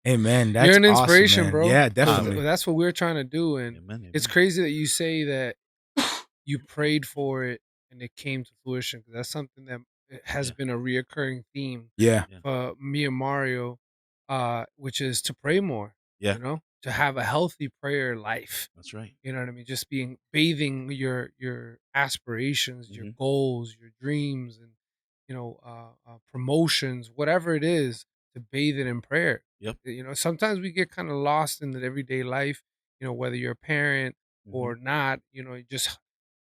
Amen. That's You're an awesome, inspiration, man. bro. Yeah, definitely. That's what we're trying to do. And Amen. It's crazy that you say that you prayed for it and it came to fruition, because that's something that has been a reoccurring theme for me and Marrio, which is to pray more. Yeah. To have a healthy prayer life. That's right. You know what I mean? Just bathing your aspirations, your goals, your dreams, and promotions, whatever it is, to bathe it in prayer. Yep. Sometimes we get kind of lost in the everyday life, whether you're a parent or not, just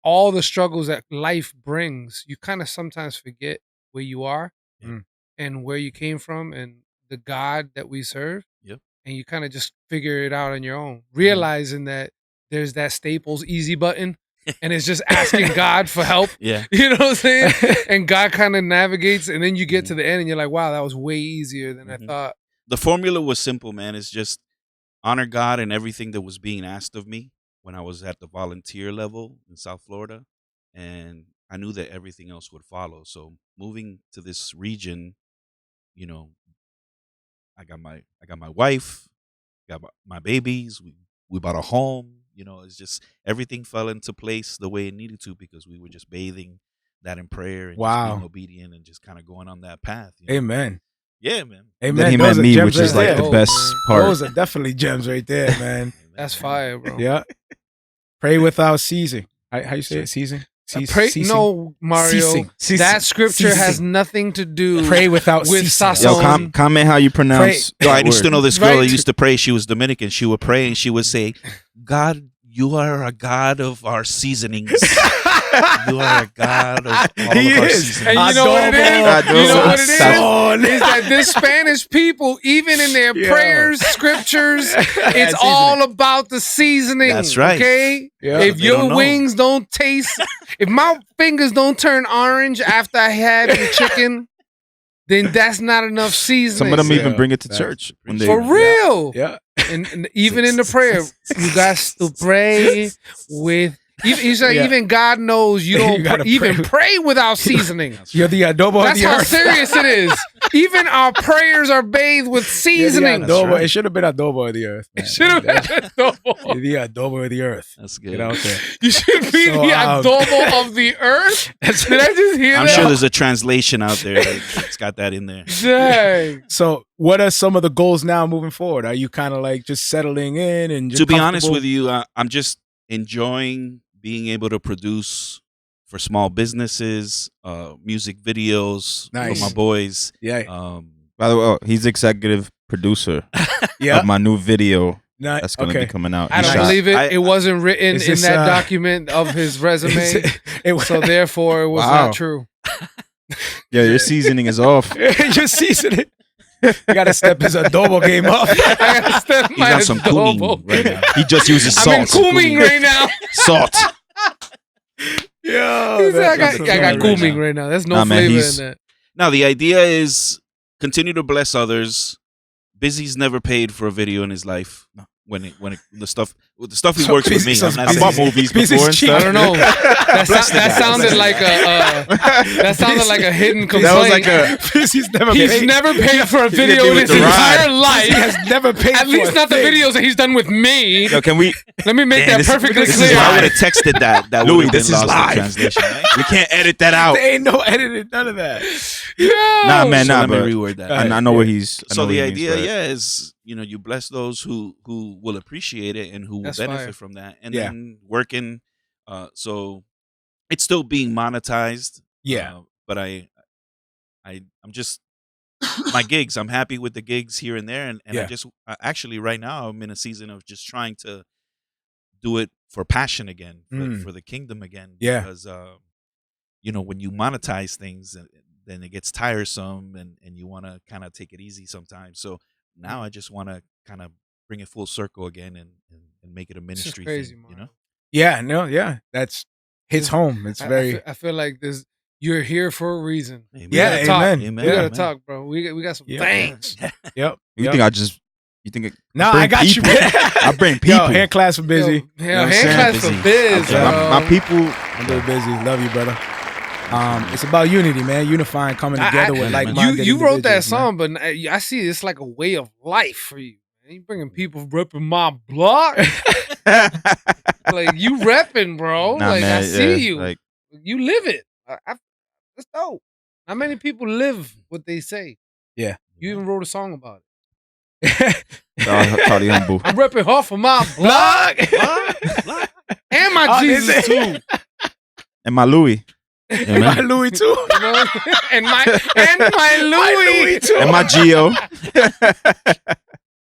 all the struggles that life brings. You kind of sometimes forget where you are and where you came from and the God that we serve. Yep. And you kind of just figure it out on your own, realizing that there's that Staples easy button. And it's just asking God for help. Yeah. You know what I'm saying? And God kind of navigates, and then you get to the end and you're like, wow, that was way easier than I thought. The formula was simple, man. It's just honor God in everything that was being asked of me when I was at the volunteer level in South Florida. And I knew that everything else would follow. So moving to this region, I got my wife, got my babies, we bought a home. It's just everything fell into place the way it needed to, because we were just bathing that in prayer and just being obedient and just kind of going on that path. Amen. Yeah, man. Amen. Then he met me, which is like the best part. Those are definitely gems right there, man. That's fire, bro. Yeah. Pray without ceasing. How you say it? Ceasing? No, Mario. Ceasing. That scripture has nothing to do. Pray without with ceasing. Yo, comment how you pronounce. Yo, I used to know this girl that used to pray. She was Dominican. She would pray and she would say, God, you are a God of our seasonings. You are a God of all of our seasonings. And you know what it is? You know what it is? Is that this Spanish people, even in their prayers, scriptures, it's all about the seasoning. That's right. Okay? Yeah. If your wings don't taste, if my fingers don't turn orange after I had the chicken, then that's not enough seasoning. Some of them even bring it to church. For real. Yeah. And even in the prayer, you got to pray with. He's like, even God knows you don't even pray without seasoning. You're the adobo That's of the how earth. serious it is. Even our prayers are bathed with seasoning. Adobo. It should have been adobo of the earth. Man. It should have been adobo. You're the adobo of the earth. That's good. Get out there. You should be the adobo of the earth. Did I just hear that? I'm sure there's a translation out there that's got that in there. Dang. So, what are some of the goals now moving forward? Are you kind of like just settling in and just to be honest with you, I'm just enjoying being able to produce for small businesses, music videos for my boys. Yeah. By the way, he's executive producer of my new video that's going to be coming out. I don't believe it. It wasn't written in that document of his resume. So therefore, it was not true. Yeah, your seasoning is off. Your seasoning. You gotta step his adobo game up. I gotta step my got some adobo. cumin right now. He just uses salt. I'm in cumin right now. Salt. Yeah, I got cumin right now. There's no flavor in that. Now the idea is continue to bless others. Bizzy's never paid for a video in his life. When the stuff With the stuff he works with me. I bought movies before and stuff. I don't know. That sounded like a hidden complaint. That was like he's never paid for a video in his entire life. He has never paid At least not the videos that he's done with me. Yo, can we? Let me make that perfectly clear. I would have texted that. That Louie, would have been lost in translation. Right? We can't edit that out. There ain't no editing, none of that. Nah, man, So let me but reword that. I know where he's. So the idea, is you bless those who will appreciate it and who will benefit from that, and then working. So it's still being monetized. Yeah, but I'm just my gigs. I'm happy with the gigs here and there, and I just actually right now I'm in a season of just trying to do it for passion again, for the kingdom again. Yeah, because when you monetize things, then it gets tiresome, and you want to kind of take it easy sometimes. So now I just want to kind of bring it full circle again and make it a ministry crazy, thing. Yeah, that's hits home. It's very. I feel like you're here for a reason. Amen. Yeah, amen. We gotta talk, bro. We got some things. Yep. You think I just? You think? No, I got people. you. I bring people. Yo, hand class for Bizzy. Hand class for Biz. My people. I'm very busy. Love you, brother. It's about unity, man. Unifying, coming together with like-minded You wrote that individuals, song, but I see it's like a way of life for you. You bringing people repping my block. Like you repping, bro. Nah, like man, I see you. Like, you live it. That's dope. Not many people live what they say. Yeah. You even wrote a song about it. I'm repping hard for my block. And my Jesus too. And my Louie. And my Louie too. and my Louie too. And my Gio.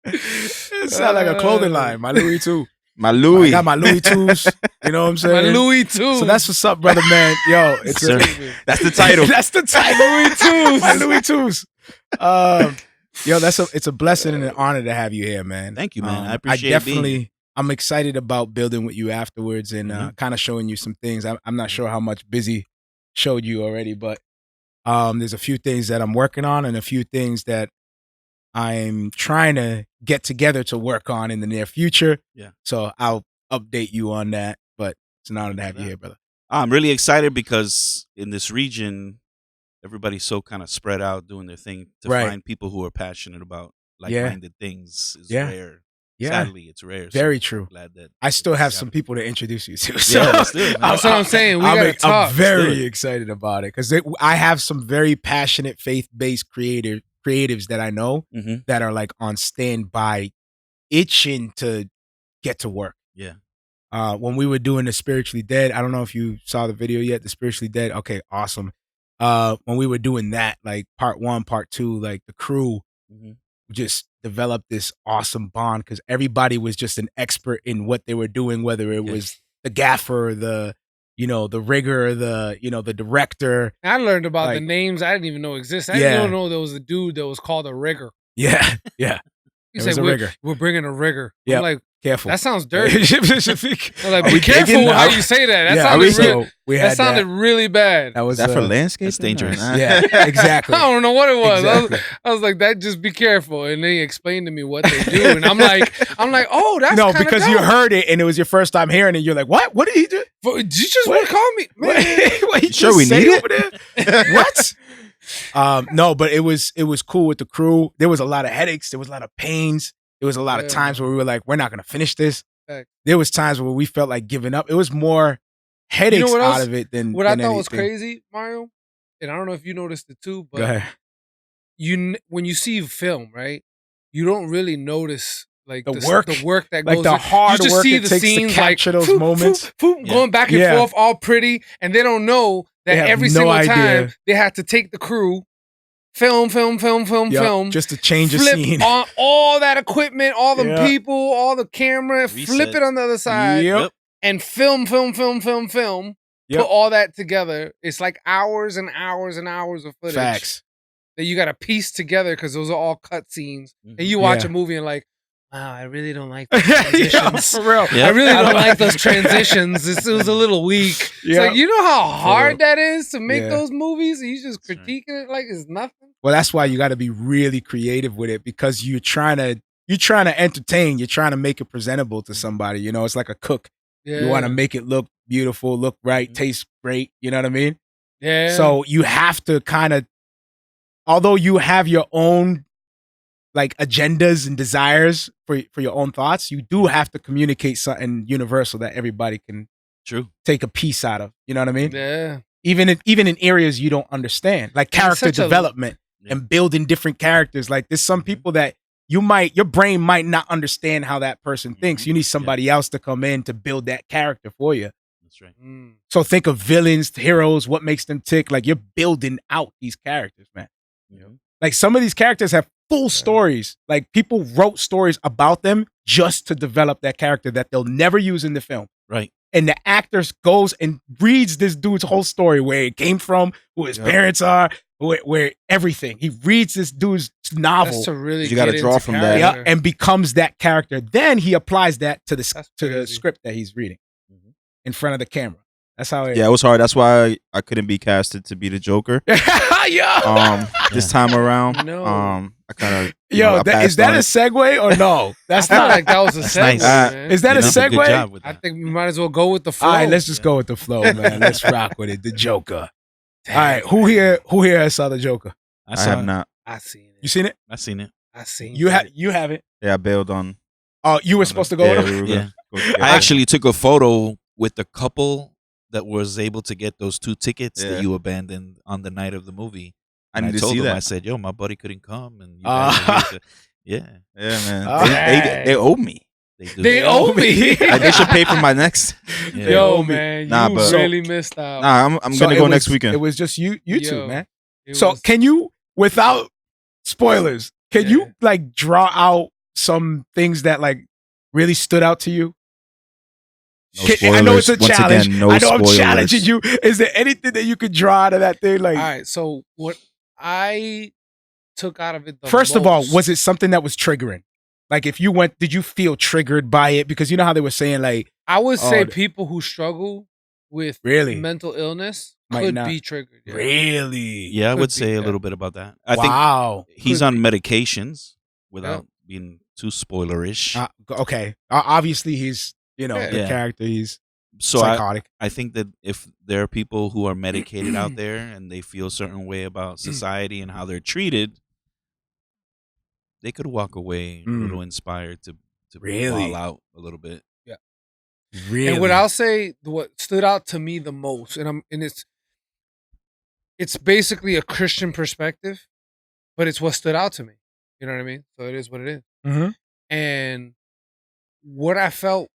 It sounds like a clothing line. My Louie too. My Louie. I got my Louie-2s. You know what I'm saying? My Louie-2s. So that's what's up, brother, man. Yo, that's the title. That's the title. Louie-2s. My Louie-2s. Yo, it's a blessing and an honor to have you here, man. Thank you, man. I appreciate it. I'm excited about building with you afterwards and kind of showing you some things. I'm not sure how much Bizzy showed you already, but there's a few things that I'm working on and a few things that I'm trying to get together to work on in the near future. Yeah. So I'll update you on that, but it's an honor to have you here, brother. I'm really excited because in this region, everybody's so kind of spread out doing their thing. To find people who are passionate about like-minded things is rare. Yeah. Sadly, it's rare. Very so true. Glad that I still have some people to introduce you to. So that's what I'm saying. I'm very excited about it because I have some very passionate, faith-based creatives that I know that are like on standby, itching to get to work. Yeah. When we were doing the Spiritually Dead, I don't know if you saw the video yet. The Spiritually Dead. Okay, awesome. When we were doing that, like part 1, part 2, like the crew just developed this awesome bond because everybody was just an expert in what they were doing, whether it was the gaffer, the rigger, the director. I learned about the names I didn't even know exist. I didn't even know there was a dude that was called a rigger. Yeah. You say we're bringing a rigger. Yeah. I'm like, careful. That sounds dirty. I'm like, Are be careful how you say that. That sounded really bad. Was that for landscape? That's dangerous. Yeah, exactly. I don't know what it was. Exactly. I was like, that just be careful. And then he explained to me what they do. And I'm like, oh, that's no, because dope. You heard it and it was your first time hearing it. You're like, what? What did he do? Did you just want to call me? Man. What he sure we need it? Over there? What? No, but it was cool with the crew. There was a lot of headaches. There was a lot of pains. There was a lot of times where we were like, we're not going to finish this. There was times where we felt like giving up. It was more headaches out of it than what than I thought anything. was crazy, Mario, and I don't know if you noticed it too, but Go ahead. When you see film, right, you don't really notice like the work that goes like the hard you just work see it the takes scenes to capture like, those moments. Going back and forth, all pretty, and they don't know that every single time they have to take the crew. Film, just to change a flip scene. On all that equipment, all the people, all the camera, flip it on the other side, and film. Put all that together. It's like hours and hours and hours of footage. Facts. That you got to piece together because those are all cut scenes. And you watch a movie and like, wow, I really don't like those transitions. For real. I really don't like those transitions. It was a little weak. It's like, you know how hard that is to make those movies? And you just critiquing it like it's nothing? Well, that's why you got to be really creative with it because you're trying to you're trying to entertain. You're trying to make it presentable to somebody. You know, it's like a cook. Yeah. You want to make it look beautiful, look right, taste great. You know what I mean? Yeah. So you have to kind of, although you have your own like agendas and desires for your own thoughts, you do have to communicate something universal that everybody can take a piece out of. You know what I mean? Yeah. Even in areas you don't understand, like character development and building different characters. Like there's some people that your brain might not understand how that person thinks. You need somebody else to come in to build that character for you. That's right. So think of villains, heroes, what makes them tick. Like you're building out these characters, man. Like some of these characters have full stories. Like people wrote stories about them just to develop that character that they'll never use in the film. Right. And the actor goes and reads this dude's whole story, where it came from, who his parents are, where everything. He reads this dude's novel. That's to really you got to draw from that. Yeah, and becomes that character. Then he applies that to the script that he's reading in front of the camera. That's how it. Yeah, it was hard. That's why I couldn't be casted to be the Joker. This time around. No. I kind of. Is that a segue or no? That's not not. like that was a segue. Nice. Is that a segue? I think we might as well go with the flow. All right, let's just go with the flow, man. Let's rock with it. The Joker. All right, who here has saw the Joker? I have not. I seen it. You seen it? I seen it. I seen You it. You haven't? Yeah, I bailed on. Oh, you were supposed to go with him? Yeah. I actually took a photo with the couple that was able to get those 2 tickets that you abandoned on the night of the movie. I And need I to told see them, that. I said, "Yo, my buddy couldn't come," and you guys yeah, man. They owe me. They owe me. They should pay for my next. Yeah. Yo, man, Nah, you but- really missed out. Nah, I'm gonna go next weekend. It was just you two, man. It So was- can you, without spoilers, can you like draw out some things that like really stood out to you? No I know it's a spoilers. Once challenge. again, no I know I'm spoilers. challenging you. Is there anything that you could draw out of that thing? Like, all right. So what I took out of it. First of all, was it something that was triggering? Like if you went, did you feel triggered by it? Because you know how they were saying like, I would say people who struggle with mental illness Might could not. be triggered. Yeah. Really? Yeah, I Could would be, say a yeah. little bit about that. I Wow. think he's Could on medications without being too spoilerish. Okay. Obviously he's, the Yeah. character, he's So psychotic. I think that if there are people who are medicated out there and they feel a certain way about society and how they're treated, they could walk away a little inspired to Really? fall out a little bit. Yeah. Really? And what I'll say, what stood out to me the most, and it's basically a Christian perspective, but it's what stood out to me. You know what I mean? So it is what it is. Mhm. And what I felt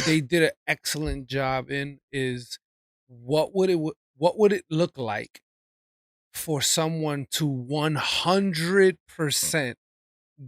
they did an excellent job in is what would it look like for someone to 100%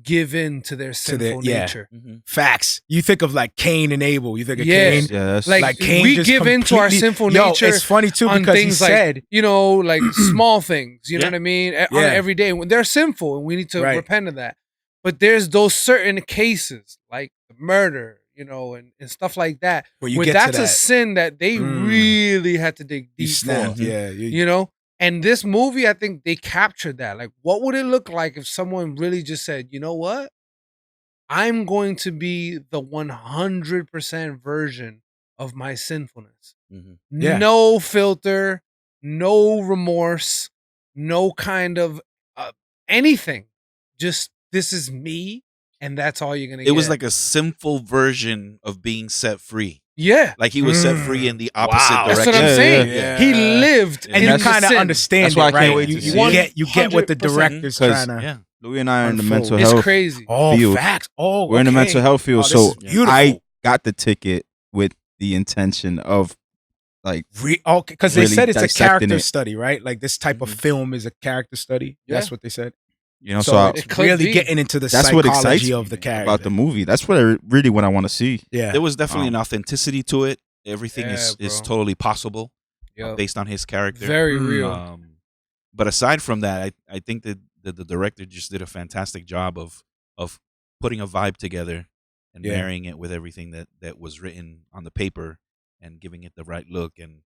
give in to their sinful nature. Facts. You think of like Cain and Abel. You think of Yes. Cain. Yeah, that's Like Cain we just give into our completely- sinful Yo, nature. it's funny too on because he things said, like, like small things. You know what I mean? On Yeah. every day when they're sinful, and we need to Right. repent of that. But there's those certain cases like murder, and stuff like that. Where you where get to that's a that. sin that they really had to dig you deep snapped. for. Yeah. And this movie, I think they captured that. Like, what would it look like if someone really just said, you know what? I'm going to be the 100% version of my sinfulness. Yeah. No filter, no remorse, no kind of anything. Just, this is me, and that's all you're going to get. It was like a sinful version of being set free. Yeah. Like he was set free in the opposite direction. That's what I'm saying. Yeah. He lived And in you the kind of sin. understand That's it, why I right? can't wait to see it. You get what the 100%. director's trying to. Yeah. Louie and I are in the Unfold. mental It's health crazy. Oh, field. facts. Oh, We're in the okay. mental health field, Oh, this so is beautiful. I got the ticket with the intention of like because they really said it's a dissecting character it. study, right? Like this type of film is a character study. That's what they said. so I, it's really getting into the that's what excites psychology me of the character. about the movie. That's what I really what I want to see. Yeah, There was definitely an authenticity to it. Everything is bro. totally possible Yep. based on his character. Very real. But aside from that, I think that the director just did a fantastic job of putting a vibe together and marrying it with everything that was written on the paper and giving it the right look and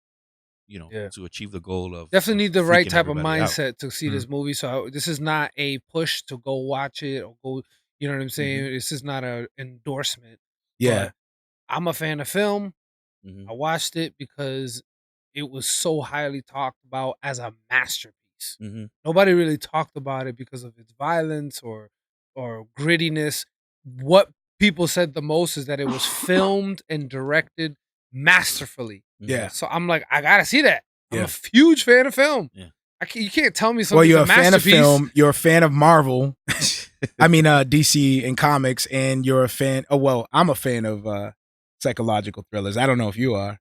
to achieve the goal of Definitely need the right freaking type of everybody out. mindset to see this movie. So this is not a push to go watch it or go, You know what I'm saying? This is not an endorsement. Yeah. But I'm a fan of film. Mhm. I watched it because it was so highly talked about as a masterpiece. Mhm. Nobody really talked about it because of its violence or grittiness. What people said the most is that it was filmed and directed masterfully. Yeah. So I'm like, I gotta see that. I'm Yeah. a huge fan of film. Yeah. You can't tell me something. Well, you're a a fan of masterpiece. film. You're a fan of Marvel. I mean, DC and comics, and you're a fan. Oh well, I'm a fan of psychological thrillers. I don't know if you are,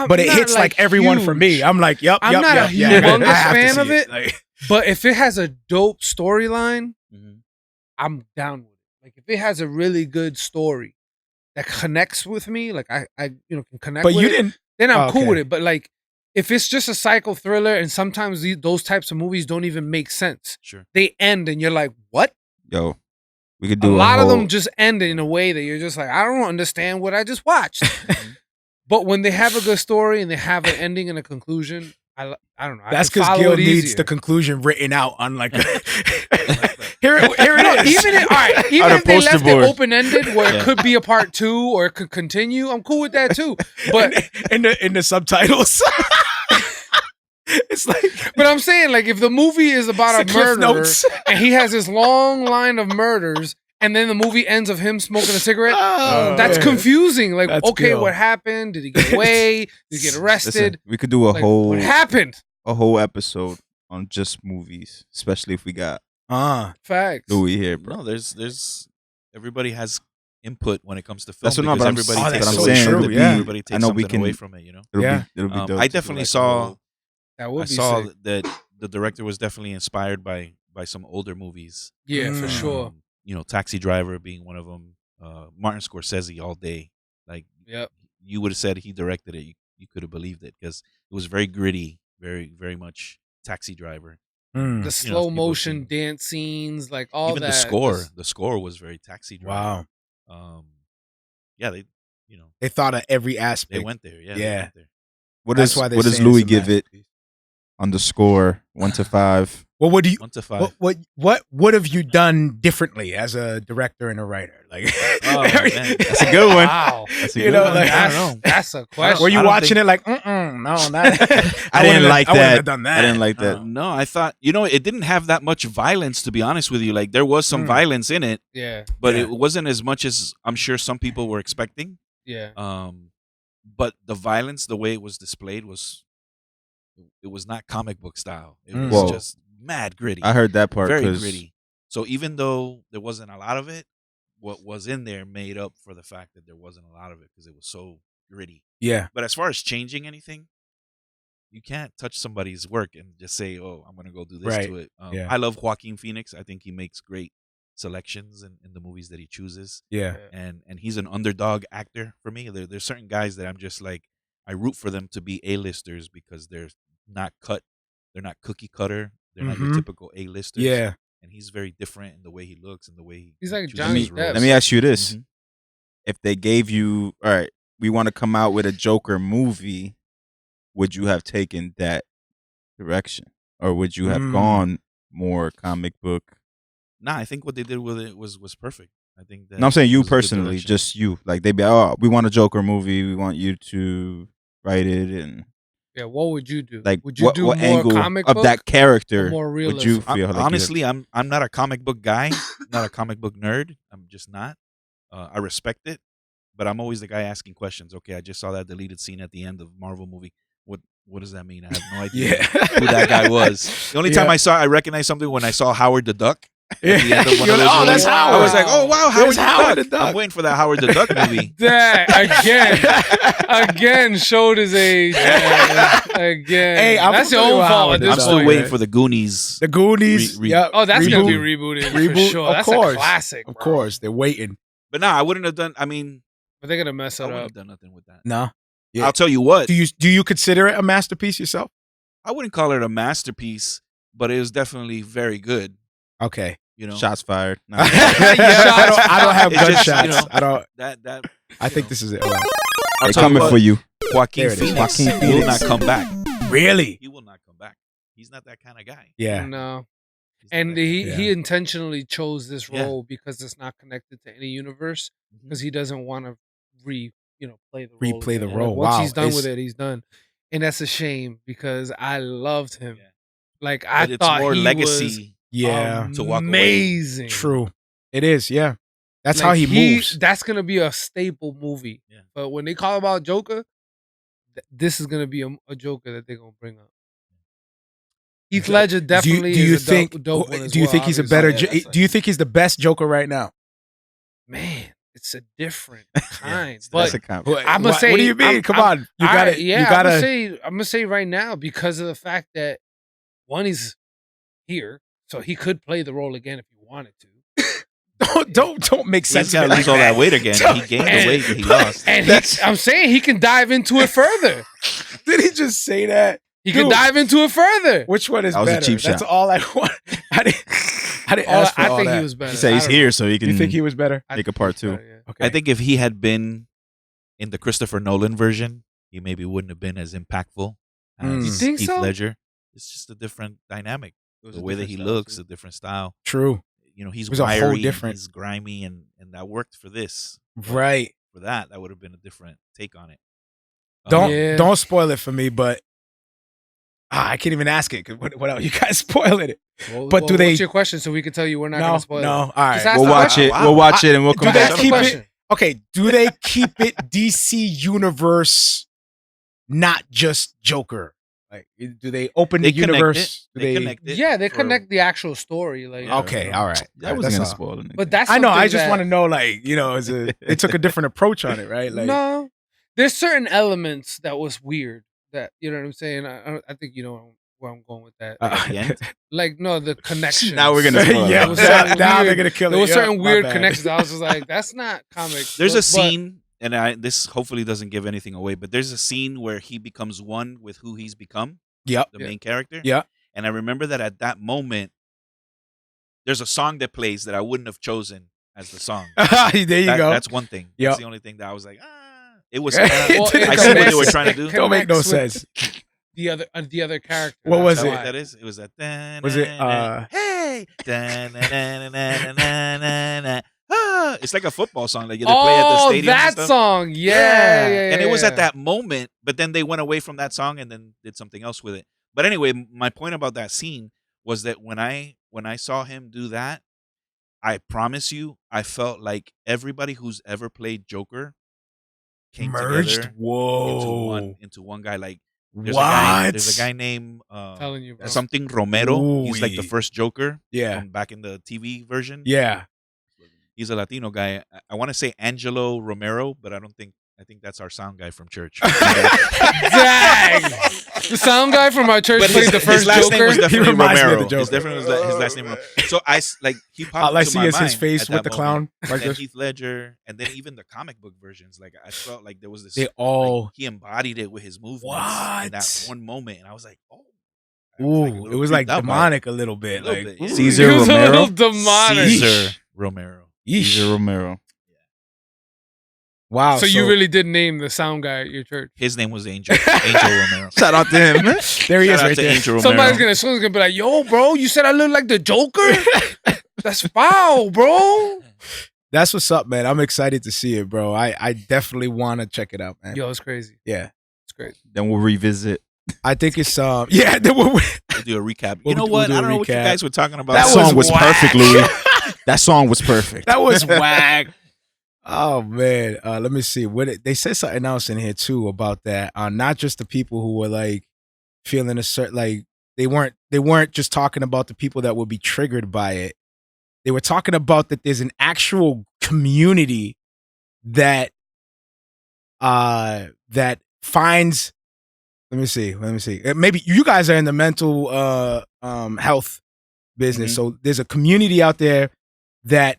but it hits like everyone for me. I'm like, yep. I'm not a humongous fan of it, Like, but if it has a dope storyline, Mhm. I'm down with it. Like if it has a really good story that connects with me, like I can connect. but with you it, didn't. then I'm Oh, cool okay. with it. But like if it's just a psycho thriller, and sometimes those types of movies don't even make sense. Sure. They end, and you're like, what? Yo, we could A do lot of whole- them just end in a way that you're just like, I don't understand what I just watched. But when they have a good story and they have an ending and a conclusion, I don't know. That's because because Gil needs the conclusion written out on like. Here it is. Even if, all right, even On a if they left poster it board. open ended, where it could be a part 2 or it could continue, I'm cool with that too. But in the subtitles. It's like, but I'm saying, like, if the movie is about a It's the Cliff murderer Notes. and he has this long line of murders, and then the movie ends of him smoking a cigarette, Oh, that's man. confusing. Like, That's okay, Gil. what happened? Did he get away? Did he get arrested? Listen, we could do a Like, whole what happened? episode on just movies, especially if we got Facts. Louie here, bro. No, there's everybody has input when it comes to film. That's what, no, because but I'm, everybody but takes I'm so saying. true, It'll be- yeah. everybody takes I know we something can away from it. You know, It'll be dope I to definitely like saw. That would I be saw sick. that the director was definitely inspired by some older movies. Yeah, for sure. You know, Taxi Driver being one of them. Martin Scorsese all day. Like, Yep. you would have said he directed it. You could have believed it because it was very gritty, very very much Taxi Driver. Mm. The slow motion dance scenes, like all Even that. the score was very Taxi Driver. Wow. Yeah, They thought of every aspect. they went there. Yeah, they Yeah. went there. What That's does why they're what does saying it's Louie a give it masterpiece. on the score 1 to 5? Well, what do you? 1 to 5. What have you done differently as a director and a writer? Like, Oh, man. That's a good one. Wow. That's a You good know, one. like, I don't know. That's a question. were you I don't watching think- it like, no, not. I didn't like I wouldn't that. have done that. I didn't like that. No, I thought it didn't have that much violence. To be honest with you, like there was some violence in it, Yeah. but Yeah. it wasn't as much as I'm sure some people were expecting. Yeah. But the violence, the way it was displayed, was not comic book style. It was Whoa. just mad gritty. I heard that part very 'cause- gritty. So even though there wasn't a lot of it, what was in there made up for the fact that there wasn't a lot of it because it was so gritty. Yeah. But as far as changing anything, you can't touch somebody's work and just say, "Oh, I'm going to go do this Right. to it." Yeah. I love Joaquin Phoenix. I think he makes great selections in the movies that he chooses, Yeah. and he's an underdog actor for me. There's certain guys that I'm just like, I root for them to be A-listers because they're not cookie cutter. They're not your Mhm. typical A-listers. Yeah. And he's very different in the way he looks and the way He's like chooses Johnny his Depp. roles. Let me ask you this: Mhm. if they gave you, all right, we want to come out with a Joker movie, would you have taken that direction, or would you have gone more comic book? Nah, I think what they did with it was perfect. I think that. No, I'm saying it you was a good personally, direction. just you. Like they'd be, oh, we want a Joker movie. We want you to write it, and Yeah. What would you do? like would you what do what more angle comic of book that character or more would you realism? feel? Like Honestly, I'm not a comic book guy, not a comic book nerd. I'm just not. I respect it, but I'm always the guy asking questions. Okay, I just saw that deleted scene at the end of Marvel movie. What does that mean? I have no idea who that guy was. The only time I recognized something when I saw Howard the Duck. At the end of one You're of like, those oh, that's movies. Howard. I was like, oh wow, There's Howard the the Duck. Duck. I'm waiting for that Howard the Duck movie. That again showed his age. Again, Hey, I'm that's your familiar own with fault Howard at the this I'm Duck. still point. waiting for the Goonies. The Goonies. Re- Yep. Oh, that's gonna be Reboot. rebooted for Reboot, sure. of That's course. a classic. Of bro. course, they're waiting. But nah, I wouldn't have done. I mean, But they're gonna mess I it wouldn't up. have done nothing with that. No. Yeah. I'll tell you what. Do you consider it a masterpiece yourself? I wouldn't call it a masterpiece, but it was definitely very good. Okay. You know, shots fired. Nah. I don't have It's just, gunshots. you know, I don't. that. I think this is it. I'll They're tell you coming what, for you. Joaquin There it is. Phoenix Joaquin will Phoenix. not come back. Really? He will not come back. He's not that kind of guy. Yeah. No. And he intentionally chose this role because it's not connected to any universe, because he doesn't want to play the role. Replay the again. role. Once Wow. he's done with it, he's done. And that's a shame, because I loved him. Yeah. Like, I thought more he legacy was to walk away. amazing. True. It is, yeah. That's Like, how he moves. That's going to be a staple movie. Yeah. But when they call about Joker, this is going to be a Joker that they're going to bring up. Heath Ledger definitely is a dope one as Do you well, think he's a better do you think he's the best Joker right now? Man, it's a different kind. But That's a compliment. I'm gonna say, what do you mean? Come on. You gotta I'm gonna say right now, because of the fact that one, he's here, so he could play the role again if he wanted to. Don't make sense. He's got to lose all that weight again. He gained the weight that he lost. And I'm saying he can dive into it further. Did he just say that? He can dive into it further. Which one is That was a better? cheap That's shot. all I want. I didn't ask for all I think that. he was better. He said he's here, so he can You think he was better? make a part two. Okay. I think if he had been in the Christopher Nolan version, he maybe wouldn't have been as impactful as You think Heath so? Ledger. It's just a different dynamic. The way that he looks, a different style. True. He's It was a whole wiry, different- he's grimy, and that worked for this. Right. For that would have been a different take on it. Don't spoil it for me, but I can't even ask it. Cause what else? You guys spoiling it. But do they? What's your question, so we can tell you we're not going to spoil it? No. All right. Just ask We'll the watch question. it. We'll watch it, and we'll come Do they back. keep question. it? Okay. Do they keep it DC Universe, not just Joker? Like, do they open the universe? They connect it. Yeah, they connect the actual story. Like, Okay. All right. That wasn't gonna spoil it. but that's I know. I something just that- want to know, like, they took a different approach on it, right? Like, No, there's certain elements that was weird. That, you know what I'm saying. I think you know where I'm going with that. At the end? Like, no, the connection. Now we're gonna spoil it. Yeah, There was certain now weird- they're gonna kill it. There was Yeah, certain my weird bad. connections. I was just like, that's not comic. There's But- a scene, and this hopefully doesn't give anything away, but there's a scene where he becomes one with who he's become. Yep. The main character. Yeah. And I remember that at that moment, there's a song that plays that I wouldn't have chosen as the song. There you go. That's one thing. Yep. That's the only thing that I was like, it was. Well, it I see what they connects- were trying to do. Don't make no connects with sense. The other character. What was Is that it? what that is? It was that. Was it, Hey. It's like a football song that they play at the stadium. that song. Yeah. And it was at that moment, but then they went away from that song and then did something else with it. But anyway, my point about that scene was that when I saw him do that, I promise you, I felt like everybody who's ever played Joker came Merged? together Whoa. into one guy. Like What? there's a guy named Telling you, bro. something Romero. He's like the Ooh-wee. first Joker. Yeah. From back in the TV version. Yeah. He's a Latino guy. I want to say Angelo Romero, but I think that's our sound guy from church. Dang! The sound guy from our church But played the first his last Joker. name was He definitely reminds me of Romero. the His Joker. definitely was his last name. Romero. So he popped All I into see my is his mind face at with that the moment. clown. Like And this. Heath Ledger, and then even the comic book versions. Like I felt like there was this. They all. like, he embodied it with his movements What? in that one moment, and I was like, oh. Ooh, it was like creeped out by demonic a little bit. A little Like bit, yeah. Caesar He was a Romero. little demonic. Caesar Romero. Caesar Romero. Wow. So you really did name the sound guy at your church. His name was Angel Romero. Shout out to him. There he Shout is out right to there. Angel Someone's Romero. gonna be like, "Yo, bro, you said I look like the Joker? That's foul, bro." That's what's up, man. I'm excited to see it, bro. I definitely want to check it out, man. Yo, it's crazy. Yeah. It's great. Then we'll revisit. I think it's yeah. Then we'll do a recap. We'll You know do what? a I don't know what you recap. guys were talking about. That song was whack. perfect, Louie. That song was perfect. That was whack. Oh man, let me see. They said something else in here too about that. Not just the people who were like feeling a certain like they weren't just talking about the people that would be triggered by it. They were talking about that there's an actual community that that finds. Let me see. Maybe you guys are in the mental health business, so there's a community out there that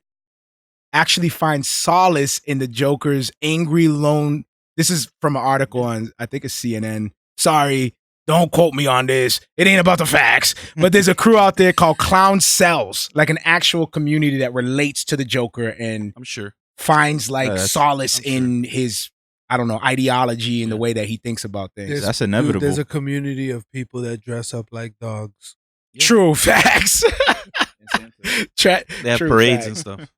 actually finds solace in the Joker's angry lone. This is from an article on, I think it's CNN. Sorry, don't quote me on this. It ain't about the facts. But there's a crew out there called Clown Cells, like an actual community that relates to the Joker and I'm sure finds like solace I'm sure. in his, I don't know, ideology and the way that he thinks about things. That's inevitable. There's a community of people that dress up like dogs. True facts. They have True parades facts. and stuff.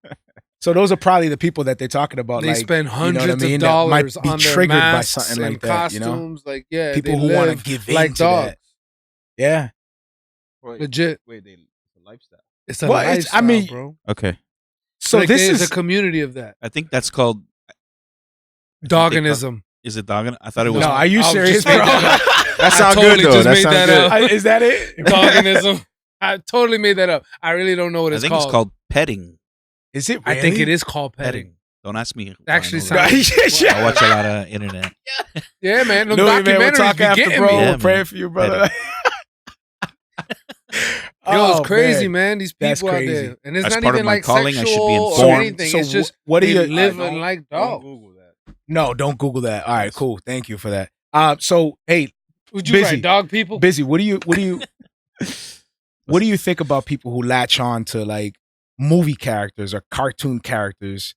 So those are probably the people that they're talking about. They like, spend hundreds you know what I mean? of That might dollars be on their triggered by masks something and like that. You know, costumes. Like, yeah, people they who want to live give like into dogs. that. Yeah. Legit. Wait, it's a lifestyle. It's a Well, lifestyle, I mean, bro. Okay. So like, this there's is a community of that. I think that's called Doganism. Is it dogging? I thought it was. no. Are you I'll serious, just bro? make that That I sounds totally good though. just That made sounds that good. up. Is that it? Doganism. I totally made that up. I really don't know what I it's think called. it's called petting. Is it? I think it really? is called petting. Don't ask me. Actually I know that. sounds- Yeah. I watch a lot of internet. Yeah, man. Them Louie, man, we'll documentaries talk be after, getting bro. me. Yeah, We're praying man. for you, brother. Yo, it's Oh, crazy, man. These That's people out crazy. there, and it's As not part of even my like calling, I should be sexual or informed. anything. So it's just what are they you? live like dogs. Google that. No, don't Google that. All right, cool. Thank you for that. So hey, Would you Bizzy. write dog people? Busy. What do you think about people who latch on to like movie characters or cartoon characters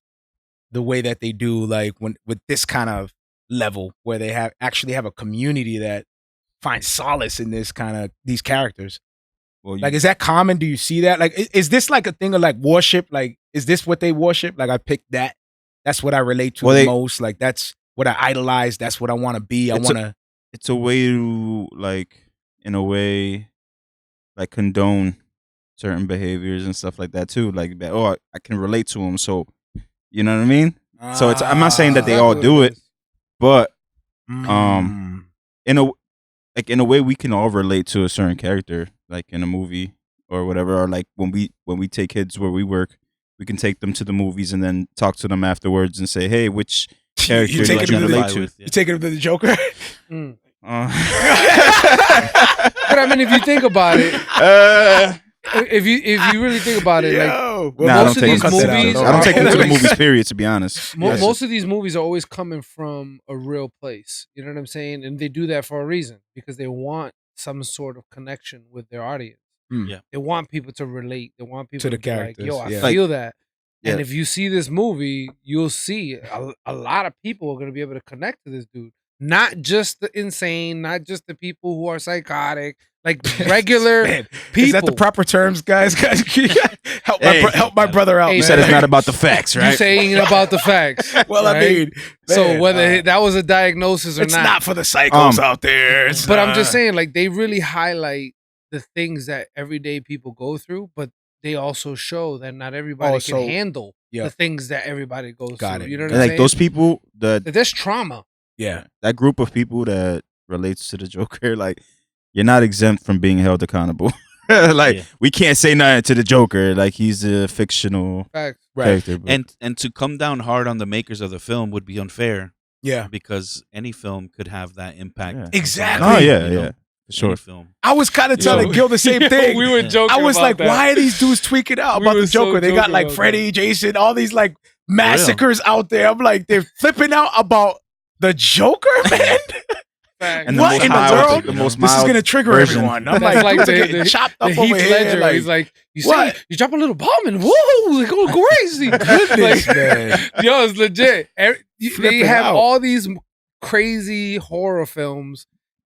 the way that they do, like when with this kind of level where they actually have a community that finds solace in this kind of these characters? Well, Like, is that common? Do you see that? Like, is this like a thing of like worship? Like, is this what they worship? Like, I picked that. That's what I relate to the most. Like, that's what I idolize. That's what I want to be. I want to. it's a way to like, in a way, like condone certain behaviors and stuff like that too. Like, I can relate to them. So, you know what I mean? So it's. I'm not saying that they all do it, but in a way we can all relate to a certain character, like in a movie or whatever, or like when we take kids where we work, we can take them to the movies and then talk to them afterwards and say, hey, which character You do taking you them to relate the- to? You taking him to the Joker? But I mean, if you think about it, if you really think about it, like Yo, Nah, I most don't of take these them to that. movies, I don't take them to the always- movies. Period. To be honest, Yes. Most of these movies are always coming from a real place. You know what I'm saying? And they do that for a reason because they want some sort of connection with their audience. Yeah. They want people to relate. They want people To the be like, characters, yo, I yeah. feel that. And Yeah. if you see this movie, you'll see a lot of people are going to be able to connect to this dude. Not just the insane, not just the people who are psychotic, like regular Man, people. is that the proper terms, guys? Guys, help Hey. help my brother out. Hey, You man. said it's not about the facts, You right? saying about the facts. Well, I right? mean, So man, whether that was a diagnosis or it's not for the psychos out there. It's But I'm not. just saying, like, they really highlight the things that everyday people go through, but they also show that not everybody Oh, so- can handle yeah. the things that everybody goes Got through. it. You know what And I'm like saying? those people, That there's trauma. Yeah. that group of people that relates to the Joker, like you're not exempt from being held accountable. Like Yeah. we can't say nothing to the Joker. Like he's a fictional Facts. Right. character. But And to come down hard on the makers of the film would be unfair Yeah. because any film could have that impact. Yeah. Exactly. oh yeah, You know, yeah, for Any sure. film. I was kind of telling Yo. Gil the same Yo, thing. we were joking. I was about like, that. why are these dudes tweaking out We about were the Joker? so They got joking like about Freddy, Jason, all these like massacres out there. I'm like, they're flipping out about the Joker, man. Facts. And What in the world? the most This is mild gonna trigger version. everyone. I'm That's like, like dudes are the- getting the- chopped The up over Heath here. Ledger, Like, he's like, you what? see, you drop a little bomb and whoa, they go crazy. Goodness, Like, man. yo, it's legit. They Flipping have out. all these crazy horror films,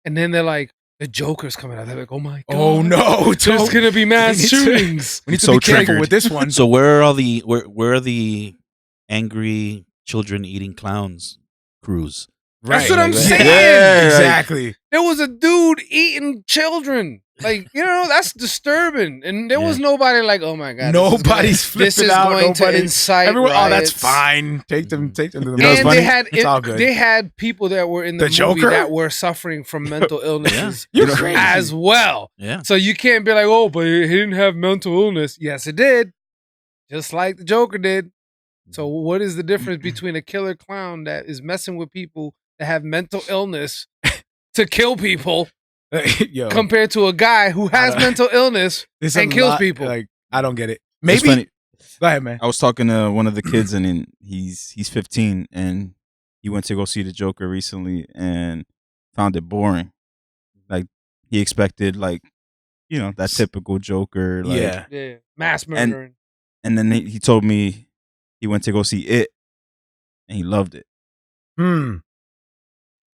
and then they're like, the Joker's coming out. They're like, oh my god, Oh no, there's don't- gonna be mass we need to- shootings. We need to So be careful triggered. with this one. So where are the angry children eating clowns crews? That's what I'm saying. Yeah, like- exactly. There was a dude eating children. Like, you know, that's disturbing. And there was nobody like, oh my god, Nobody's this flipping is out. going to Nobody- incite Everyone, oh, that's riots. fine. Take them to the You know what's And funny? It's all good. they had people that were in the, The movie Joker? that were suffering from mental illnesses You're You know- crazy. as well. Yeah. So you can't be like, oh, but he didn't have mental illness. Yes, it did. Just like the Joker did. So what is the difference between a killer clown that is messing with people that have mental illness to kill people Yo, compared to a guy who has don't- mental illness there's and a kills lot- people? Like, I don't get it. It's Maybe. funny. Go ahead, man. I was talking to one of the kids, and then he's 15, and he went to go see the Joker recently, and found it boring. Like he expected, like that typical Joker, like, Yeah. Yeah, mass murdering. And then he told me he went to go see it, and he loved it.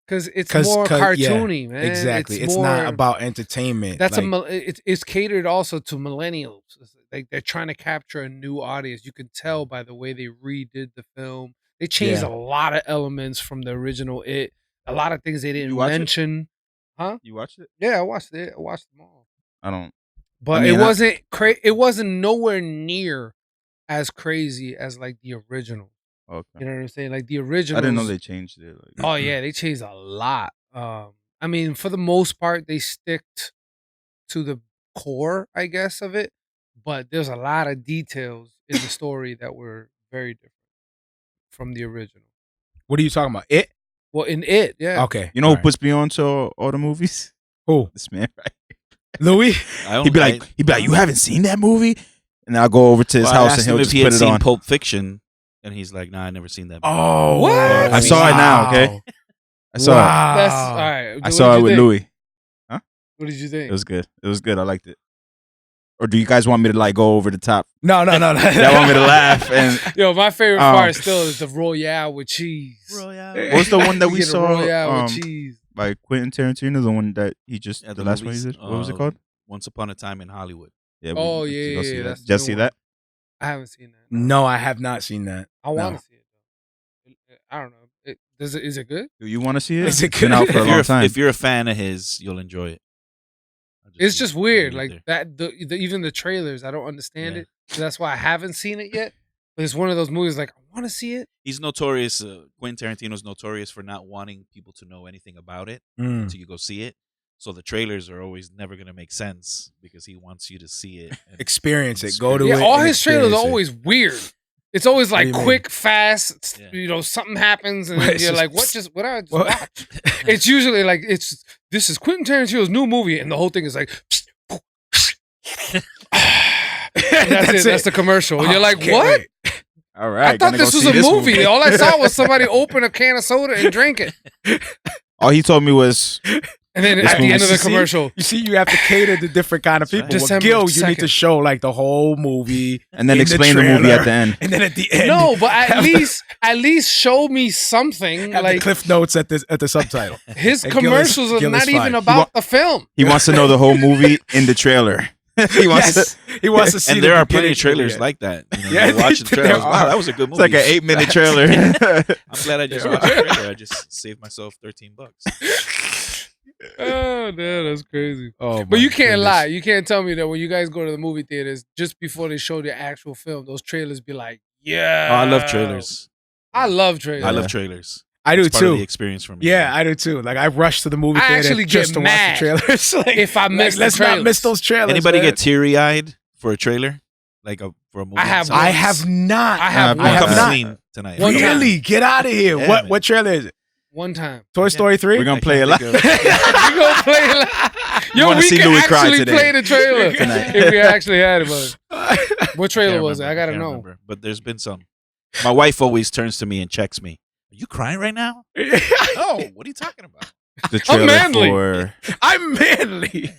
Because it's more cartoony, man. Exactly. It's not about entertainment. That's it's catered also to millennials. Like they're trying to capture a new audience. You can tell by the way they redid the film. They changed a lot of elements from the original It. A lot of things they didn't mention. Huh? You watched it? Yeah, I watched it. I watched them all. I don't. But it wasn't it wasn't nowhere near as crazy as like the original. Okay. You know what I'm saying? Like the original. I didn't know they changed it. Oh yeah, they changed a lot. I mean, for the most part, they sticked to the core, I guess, of it. But there's a lot of details in the story that were very different from the original. What are you talking about? It? Well, in It, yeah. Okay. You know who puts me on to all the movies? Who? This man, right? Louie? He'd be like, you haven't seen that movie? And I'll go over to his house and he'll just put it on. Pulp Fiction, and he's like, "Nah, I never seen that movie." Oh, what? I saw it now. Okay, I saw it. That's all right. I saw it with Louie. Huh? What did you think? It was good. It was good. I liked it. Or do you guys want me to like go over the top? No. Y'all want me to laugh? And yo, my favorite part still is the Royale with cheese. What's the one that we saw? Royale with cheese. By Quentin Tarantino, the one that he just the last one he did. What was it called? Once Upon a Time in Hollywood. Yeah. Yeah. Did you see that? I haven't seen that. No, I have not seen that. I want to see it though. I don't know. Is it good? Do you want to see it? Is it It's been out for a long time. If you're a fan of his, you'll enjoy it. It's just weird, like that. Even the trailers, I don't understand it. So that's why I haven't seen it yet. But it's one of those movies like I want to see it. He's notorious. Quentin Tarantino's notorious for not wanting people to know anything about it until you go see it. So the trailers are always never going to make sense because he wants you to see it, experience it, go to it. Yeah, all his trailers are always weird. It's always like quick, fast. You know, something happens and you're like, "What just? What I just watch?" It's usually like this is Quentin Tarantino's new movie, and the whole thing is like. That's it. That's the commercial. And you're like, what? Wait. All right. I thought this was a movie. All I saw was somebody open a can of soda and drink it. All he told me was, and then at the end of the commercial, you see, you have to cater to different kind of people. Right. With Gil, you need to show like the whole movie, and then explain the movie at the end. And then at the end, no, but at least show me something. Have like the cliff notes at the subtitle. His commercials are not even about the film. He wants to know the whole movie in the trailer. He wants to see. And there are plenty of trailers like that. You know, watch the trailer. Wow, that was a good movie. It's like an 8-minute trailer. I'm glad I just watched the trailer. I just saved myself $13. Oh, man, that's crazy. Oh, but you can't lie. You can't tell me that when you guys go to the movie theaters, just before they show the actual film, those trailers be like, yeah. Oh, I love trailers. I love trailers. I love trailers. I do it's too. Part of the experience for me. Yeah, I do too. Like I rush to the movie theater actually just get to mad watch the trailers. Like, if I miss let's the trailers. not miss those trailers. Anybody man. get teary-eyed for a trailer? For a movie? I have. I have not. I have not. Clean tonight. Really? Get out of here. Yeah, what trailer is it? One time. Toy Story 3? We're gonna play a lot. We're gonna play a lot. Yo, wanna we see can Louie cry actually today. play the trailer Tonight. if we actually had it. But what trailer Can't was it? remember. I gotta Can't know. remember. But there's been some. My wife always turns to me and checks me. Are you crying right now? No. What are you talking about? The trailer manly. for I'm manly.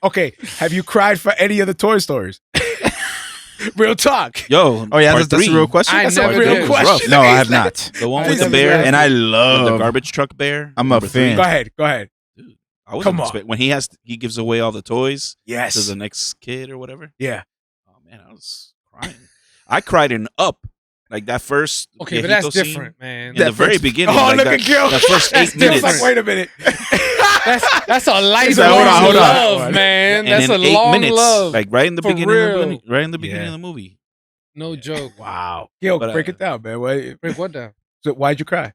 Okay, have you cried for any of the Toy Stories? Real talk. Yo. Oh yeah, part that's a three. real question. I That's never a real did. question. No, I have not. The one I with the never bear did. And I with love the garbage truck bear. I'm a Number fan. Go ahead. Dude, I was Come on. when he gives away all the toys Yes. to the next kid or whatever. Yeah. Oh man, I was crying. I cried in Up. Like that first. Okay, but that's Viejito scene different, man. In the very beginning. Oh, like look that, at Gil. The first That's 8 minutes. different. Wait a minute. That's a lifelong hold on. love, man. And That's a in 8 long minutes, love. like right in the For beginning. real. Right in the beginning Yeah. of the movie. No joke. Wow. Gil, But, break it down, man. Break what down? So why'd you cry?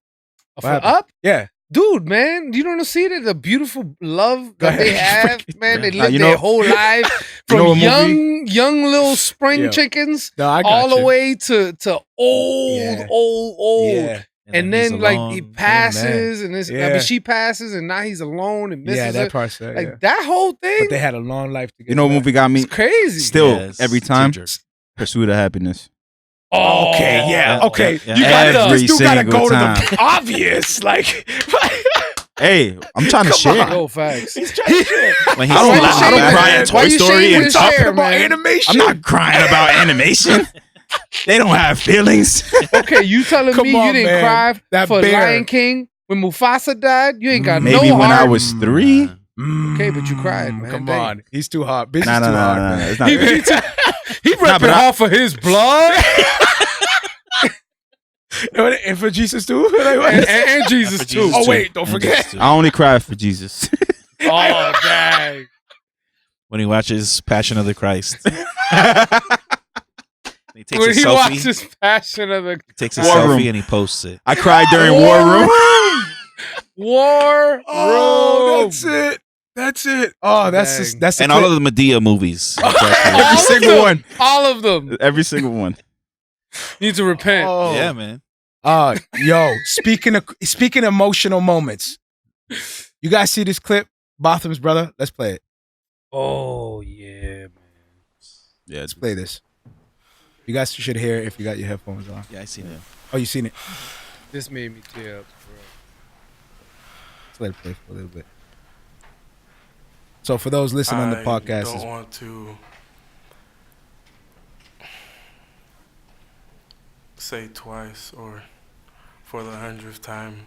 For happened? Up? Yeah. Dude, man, you don't see the beautiful love Go that they ahead. have, man. They Nah, live you their know- whole life you know from what movie? young little spring Yeah. chickens No, I got all the you. way to old, Yeah. old. Yeah. And he's then like alone. he passes, and I Yeah. mean she passes, and now he's alone and misses Yeah, that her. part's sad. Like Yeah. that whole thing. But they had a long life together. You know what movie got me It's crazy. still Yes, every it's time? tearjerker. Pursuit of Happiness. Oh, Okay, yeah, okay. Yeah. You got Every this. You gotta single go to time. the obvious. Like, Hey, I'm trying to Come share. on. Go facts. he's trying to share. When I he's don't, Why you I don't shaming cry it? at Why Toy you Story shaming and it? talking Share, about man. animation. I'm not crying about animation. They don't have feelings. Okay, you telling Come me on, you didn't man. cry That for bear. Lion King When Mufasa died, you ain't got maybe no when heart. I was 3. Okay, but you cried, man. Come Dang. on. He's too hard. Bizzy's too hard, man. It's not He repping off of his blood. And for Jesus too? Like, what? and Jesus too. Jesus Oh, too. wait. Don't And forget. Jesus too. I only cry for Jesus. Oh, dang. When he watches Passion of the Christ. He takes When a he selfie. watches Passion of the He takes a War selfie Room. and he posts it. I cried during War Room. War Oh, Room. that's it. That's it. Oh, that's Dang. that's the And all of the Medea movies. every of single them. one. All of them. Every single one. Need to repent. Oh. Yeah, man. Yo, speaking of emotional moments, you guys see this clip? Botham's brother. Let's play it. Oh, yeah, man. Yeah, Let's play this. You guys should hear it if you got your headphones on. Yeah, I seen it. Oh, you seen it? This made me tear up, bro. Let's let it play for a little bit. So for those listening on the podcast, I don't want to say twice or for the 100th time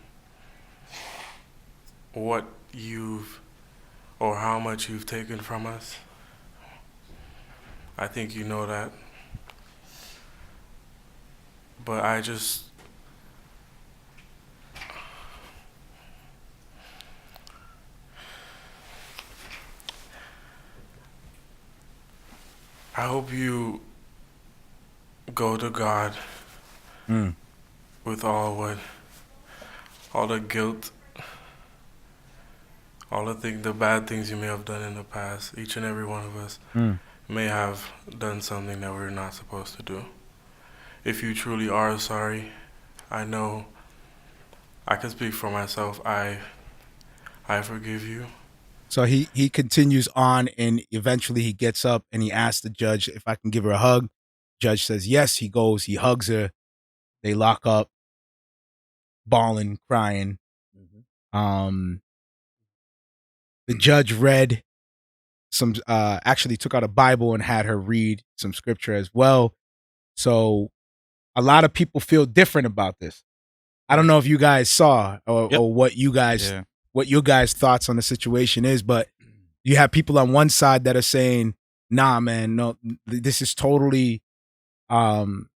what you've or how much you've taken from us. I think you know that. But I hope you go to God with all the guilt, all the bad things you may have done in the past. Each and every one of us may have done something that we're not supposed to do. If you truly are sorry, I know I can speak for myself. I forgive you. so he continues on, and eventually he gets up and he asks the judge if I can give her a hug. Judge says yes. He goes. He hugs her. They lock up, bawling, crying. The judge read some. Actually, took out a Bible and had her read some scripture as well. So a lot of people feel different about this. I don't know if you guys saw or what you guys what your guys' thoughts on the situation is, but you have people on one side that are saying, nah, man, no, this is totally undermining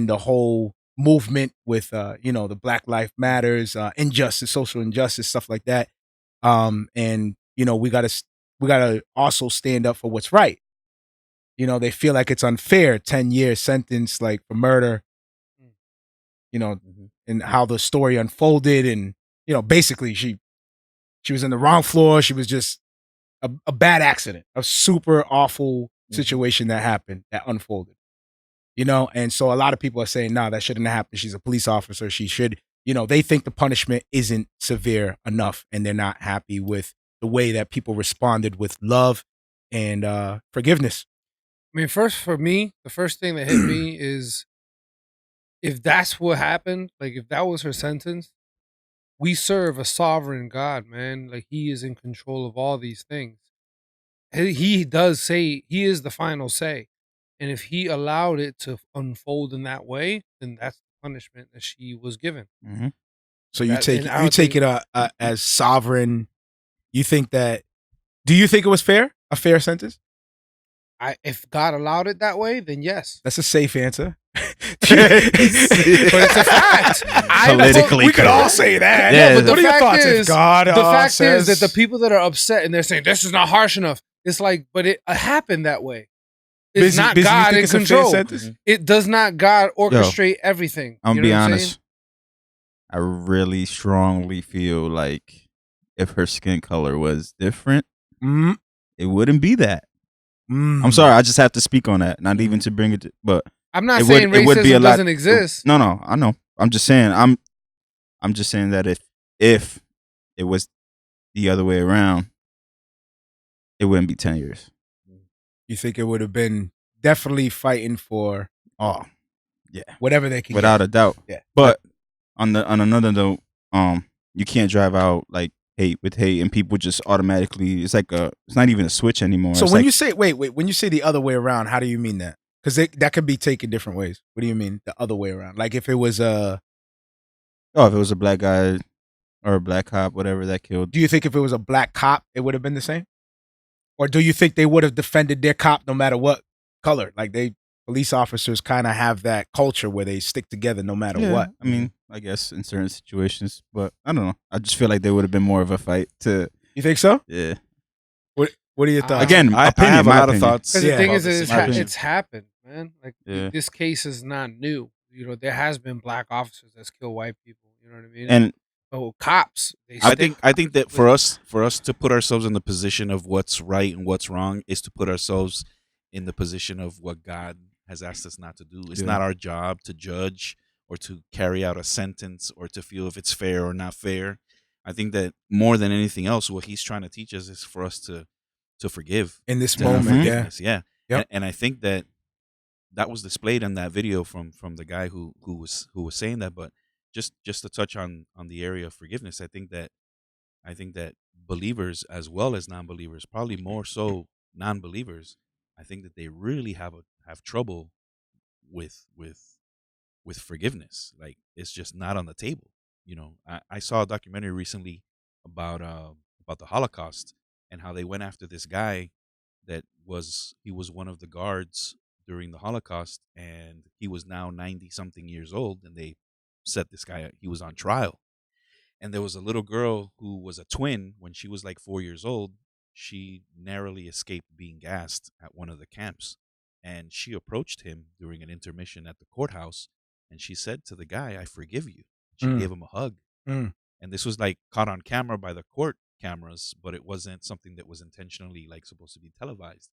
the whole movement with the Black Lives Matters, injustice, social injustice, stuff like that. And we gotta also stand up for what's right. They feel like it's unfair, 10-year sentence, like for murder, and how the story unfolded. And, basically she was in the wrong floor. She was just a bad accident, a super awful situation that happened, that unfolded, and so a lot of people are saying, nah, that shouldn't have happened. She's a police officer. She should, they think the punishment isn't severe enough, and they're not happy with the way that people responded with love and forgiveness. I mean, for me, the first thing that hit me is if that's what happened, like if that was her sentence, we serve a sovereign God, man. Like he is in control of all these things. He does say he is the final say. And if he allowed it to unfold in that way, then that's the punishment that she was given. Mm-hmm. So you take it as sovereign. You think that? Do you think it was fair? A fair sentence? If God allowed it that way, then yes. That's a safe answer. But it's a fact. Politically we could all say that. Yeah. No, but what are your thoughts? If God, the fact says... is that the people that are upset and they're saying this is not harsh enough. It's like, but it happened that way. It's Bizzy, not Bizzy, God in it's a fair control. sentence? It does not God orchestrate everything. I'm You be know what I'm honest. saying? I really strongly feel like if her skin color was different, it wouldn't be that. I'm sorry, I just have to speak on that. Not even to bring it to, but I'm not saying racism doesn't exist. No, I know. I'm just saying I'm just saying that if it was the other way around, it wouldn't be 10 years. You think it would have been definitely fighting for whatever they can without get. a doubt. Yeah. But on another note, you can't drive out like hate with hate and people just automatically it's not even a switch anymore. So it's when like, you say when you say the other way around, how do you mean that? Because that could be taken different ways. What do you mean the other way around? Like if it was Oh, if it was a black guy or a black cop, whatever that killed. Do you think if it was a black cop, it would have been the same? Or do you think they would have defended their cop no matter what color? Like police officers kind of have that culture where they stick together no matter what. I mean, I guess in certain situations, but I don't know. I just feel like there would have been more of a fight to. You think so? Yeah. What are your thoughts? Again, I have a lot of thoughts. Because the thing is, about it's happened, man. Like Yeah. this case is not new. You know, there has been black officers that's killed white people. You know what I mean? And cops. I think that for us to put ourselves in the position of what's right and what's wrong is to put ourselves in the position of what God has asked us not to do. It's not our job to judge or to carry out a sentence or to feel if it's fair or not fair. I think that more than anything else, what he's trying to teach us is for us to forgive in this to have moment. forgiveness. Yeah. Yep. And I think that was displayed in that video from the guy who was saying that. But just to touch on the area of forgiveness, I think that believers as well as non-believers, probably more so non-believers, I think that they really have trouble with forgiveness. Like, it's just not on the table. You know, I saw a documentary recently about the Holocaust and how they went after this guy he was one of the guards during the Holocaust, and he was now 90 something years old, and they set this guy, he was on trial. And there was a little girl who was a twin when she was like 4 years old. She narrowly escaped being gassed at one of the camps. And she approached him during an intermission at the courthouse, and she said to the guy, "I forgive you." She gave him a hug. And this was like caught on camera by the court cameras, but it wasn't something that was intentionally like supposed to be televised.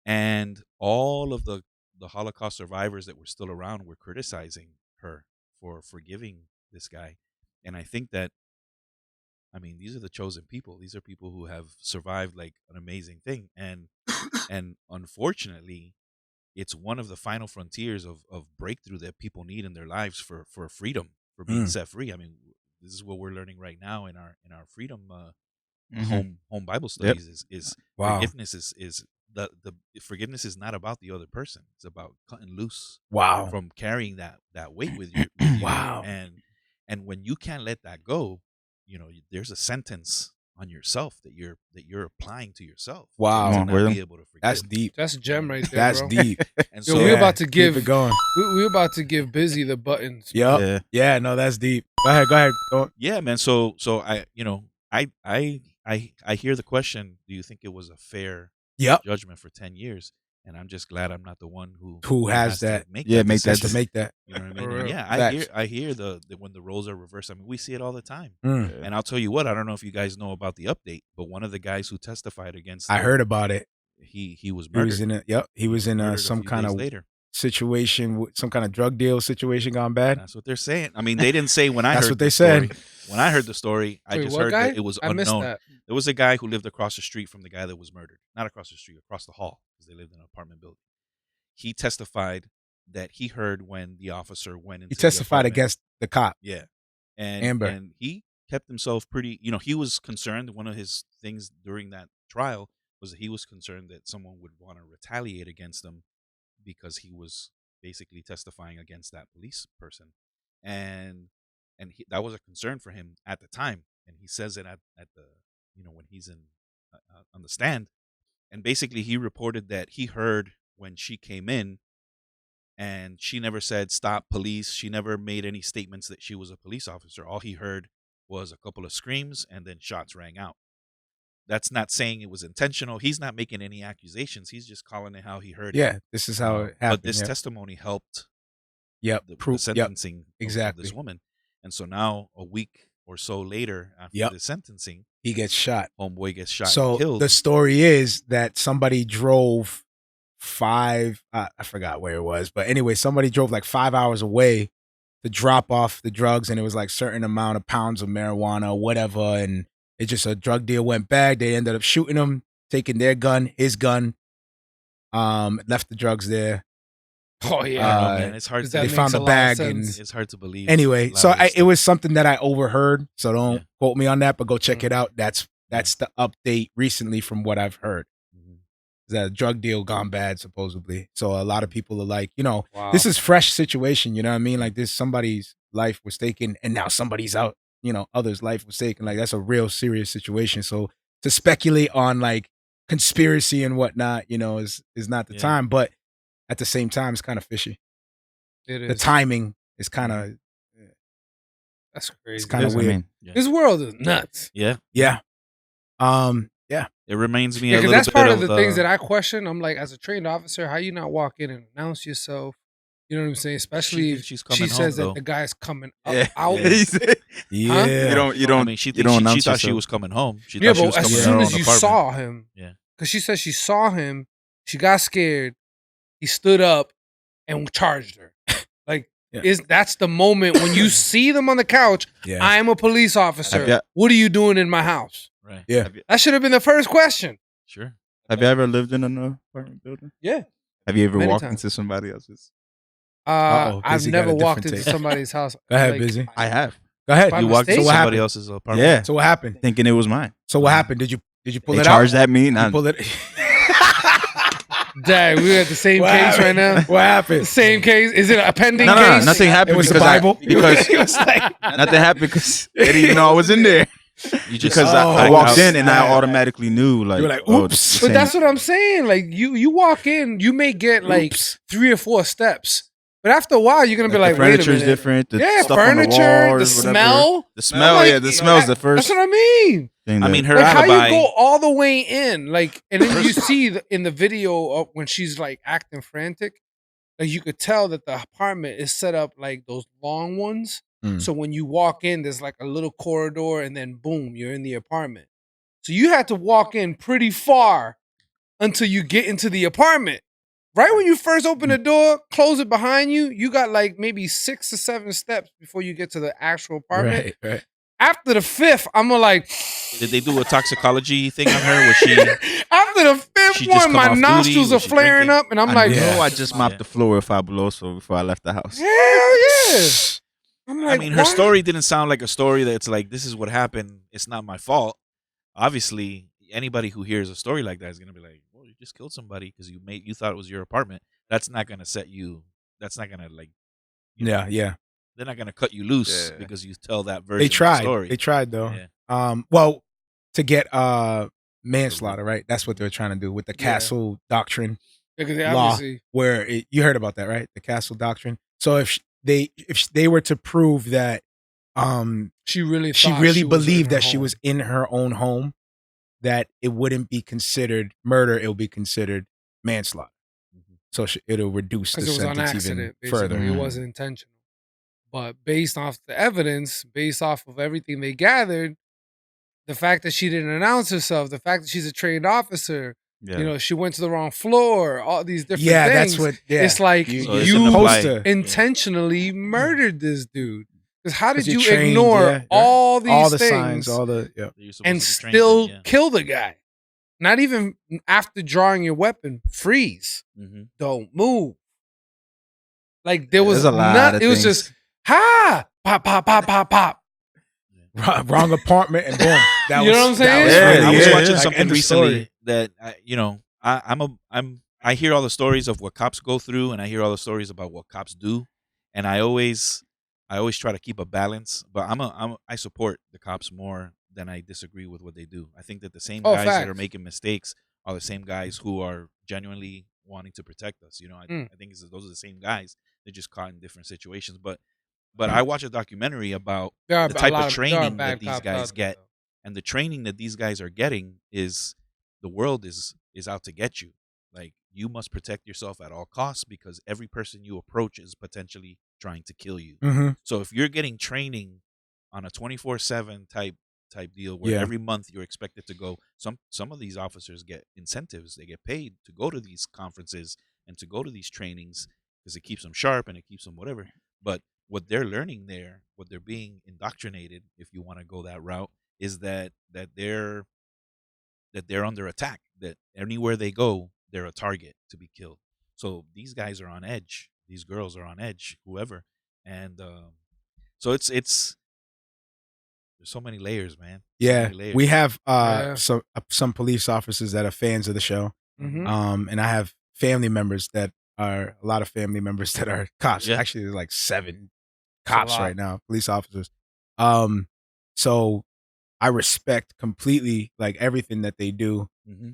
And all of the Holocaust survivors that were still around were criticizing her for forgiving this guy. And I think that, I mean, these are the chosen people. These are people who have survived like an amazing thing. And unfortunately, it's one of the final frontiers of breakthrough that people need in their lives for freedom, for being set free. I mean, this is what we're learning right now in our freedom home Bible studies. Is forgiveness is the forgiveness is not about the other person. It's about cutting loose from carrying that weight with you. And when you can't let that go, you know, there's a sentence on yourself that you're applying to yourself. Wow, to not be able to forgive. That's deep. That's a gem right there. That's bro. deep. And Yo, so we're about to give keep it going. We're about to give Bizzy the buttons. Yep. Yeah. No, that's deep. Go ahead. Go. Yeah, man. So I, you know, I hear the question. Do you think it was a fair judgment for 10 years? And I'm just glad I'm not the one who has that. Make that make that. You know what I mean? And yeah, I hear the when the roles are reversed. I mean, we see it all the time. And I'll tell you what. I don't know if you guys know about the update, but one of the guys who testified against I heard about it. He was murdered. He was in it. Yep. He was in some kind of situation, some kind of drug deal situation gone bad. That's what they're saying. I mean, they didn't say when I That's heard what they the said. story. When I heard the story, I just heard that it was unknown. There was a guy who lived across the street from the guy that was murdered. Not across the street, across the hall, because they lived in an apartment building. He testified that he heard when the officer went into He testified the against the cop. Yeah. And Amber. And he kept himself pretty, you know, he was concerned. One of his things during that trial was that he was concerned that someone would want to retaliate against him because he was basically testifying against that police person. And that was a concern for him at the time. And he says it at the, you know, when he's in on the stand. And basically he reported that he heard when she came in, and she never said stop police. She never made any statements that she was a police officer. All he heard was a couple of screams and then shots rang out. That's not saying it was intentional. He's not making any accusations. He's just calling it how he heard it. Yeah, this is how it happened. But this testimony helped the sentencing of this woman. And so now a week or so later after the sentencing, he gets shot. Homeboy gets shot and killed. The story is that somebody drove I forgot where it was, but anyway, somebody drove like 5 hours away to drop off the drugs, and it was like certain amount of pounds of marijuana or whatever, and it just a drug deal went bad. They ended up shooting him, taking their gun, his gun, left the drugs there. Oh yeah, man, it's hard. They found the bag, and it's hard to believe. Anyway, so it was something that I overheard. So don't quote me on that, but go check it out. That's the update recently from what I've heard. That a drug deal gone bad supposedly. So a lot of people are like, you know, this is fresh situation. You know what I mean? Like this, somebody's life was taken, and now somebody's out, others' life was taken. Like, that's a real serious situation. So to speculate on like conspiracy and whatnot, is not the time. But at the same time, it's kind of fishy. It is. The timing is kind of. That's crazy. It's kind of weird. This world is nuts. Yeah. Yeah. It reminds me a Because little that's bit part of of the things that I question. I'm like, as a trained officer, how you not walk in and announce yourself? You know what I'm saying? Especially if she says that the guy's coming up, out. Yeah. You don't. I mean, she thought she was coming home. She thought she was but coming as soon to as her you own saw him, because she said she saw him, she got scared. He stood up and charged her. Like, that's the moment when you see them on the couch. I am a police officer. What are you doing in my house? Right. Yeah. That should have been the first question. Sure. Have you ever lived in an apartment building? Yeah. Have you ever Many walked times. into somebody else's? I've Bizzy got never a walked different into take. somebody's house. Go ahead, like, Bizzy. I have. Go ahead. You walked into So what somebody happened? else's apartment. Yeah. So what happened? Thinking it was mine. So what happened? Did you pull They it charged out? at me. You pulled it. Dang, we're at the same What case happened? right now. What happened? Same case. Is it a pending No, case? nothing happened. It was the because Bible? because It was like- nothing happened because they didn't even know I was in there. You just Because I backed walked out. in and I automatically knew, like, You were like, oh, oops. this is But the that's same. what I'm saying. Like you walk in, you may get like 3 or 4 steps, but after a while, you're gonna be like, the wait a furniture's minute. different. The Yeah, stuff on the furniture, wall or the whatever. smell. The smell, Like, yeah, the smell's the first. That's what I mean. thing I that- mean, her Like how alibi. you go all the way in, like, and then you see in the video of when she's like acting frantic, like you could tell that the apartment is set up like those long ones. So when you walk in, there's like a little corridor, and then boom, you're in the apartment. So you had to walk in pretty far until you get into the apartment. Right when you first open the door, close it behind you, you got like maybe 6 or 7 steps before you get to the actual apartment. Right. After the 5th, I'm like, Did they do a toxicology thing on her? Was she? after the 5th She just one, come my off duty? nostrils are Was she flaring drinking? up, and I'm I like, know I just mopped Yeah. the floor with Fabuloso before I left the house. hell yeah. I'm like, I mean, her what? story didn't sound like a story that's like, this is what happened. It's not my fault. Obviously, anybody who hears a story like that is gonna be like, "Well, you just killed somebody because you thought it was your apartment." That's not gonna set you. That's not gonna like. Yeah. They're not gonna cut you loose Yeah. because you tell that version. They Of the tried. story. They tried though. Yeah. Well, to get manslaughter, right? That's what they're trying to do with the Yeah. castle doctrine Because they law, obviously, where you heard about that, right? The castle doctrine. So if they were to prove that she really she thought really she was in believed her that she home. was in her own home, that it wouldn't be considered murder, it will be considered manslaughter. So it'll reduce the because it was on sentence even accident. Basically, further. it wasn't intentional. But based off the evidence, based off of everything they gathered, the fact that she didn't announce herself, the fact that she's a trained officer, Yeah. you know, she went to the wrong floor, all these different Yeah, things. that's what. Yeah, It's like So you it's an apply- poster. intentionally murdered this dude. Because how did 'Cause you're you trained, ignore yeah, all these all the things signs, all the That you're supposed and to be trained still in, yeah. kill the guy? Not even after drawing your weapon. Freeze. Mhm. Don't move. Like there was There's a lot not. of It was things. just pop, pop, pop, pop, pop, pop. wrong apartment and boom. That You was, know what I'm that saying? was Yeah, really I was it. watching Like, something end of recently story. that I hear all the stories of what cops go through, and I hear all the stories about what cops do, and I always try to keep a balance. But I support the cops more than I disagree with what they do. I think that the same Oh, guys that are facts. making mistakes are the same guys who are genuinely wanting to protect us. You know, I think those are the same guys. They're just caught in different situations. But I watch a documentary about There are the a type lot of there are training bad that these cops guys out there, get. though. And the training that these guys are getting is the world is out to get you. Like, you must protect yourself at all costs because every person you approach is potentially trying to kill you. Mhm. So if you're getting training on a 24/7 type deal where Yeah. every month you're expected to go, some of these officers get incentives. They get paid to go to these conferences and to go to these trainings because it keeps them sharp and it keeps them whatever. But what they're learning there, what they're being indoctrinated, if you want to go that route, is that they're under attack. That anywhere they go, they're a target to be killed. So these guys are on edge. These girls are on edge. Whoever, and so it's there's so many layers, man. So Yeah, many layers. we have Yeah. some police officers that are fans of the show, Mhm. and I have family members that are a lot of family members that are cops. Yeah. Actually, there's like 7 cops right now, police officers. So I respect completely like everything that they do.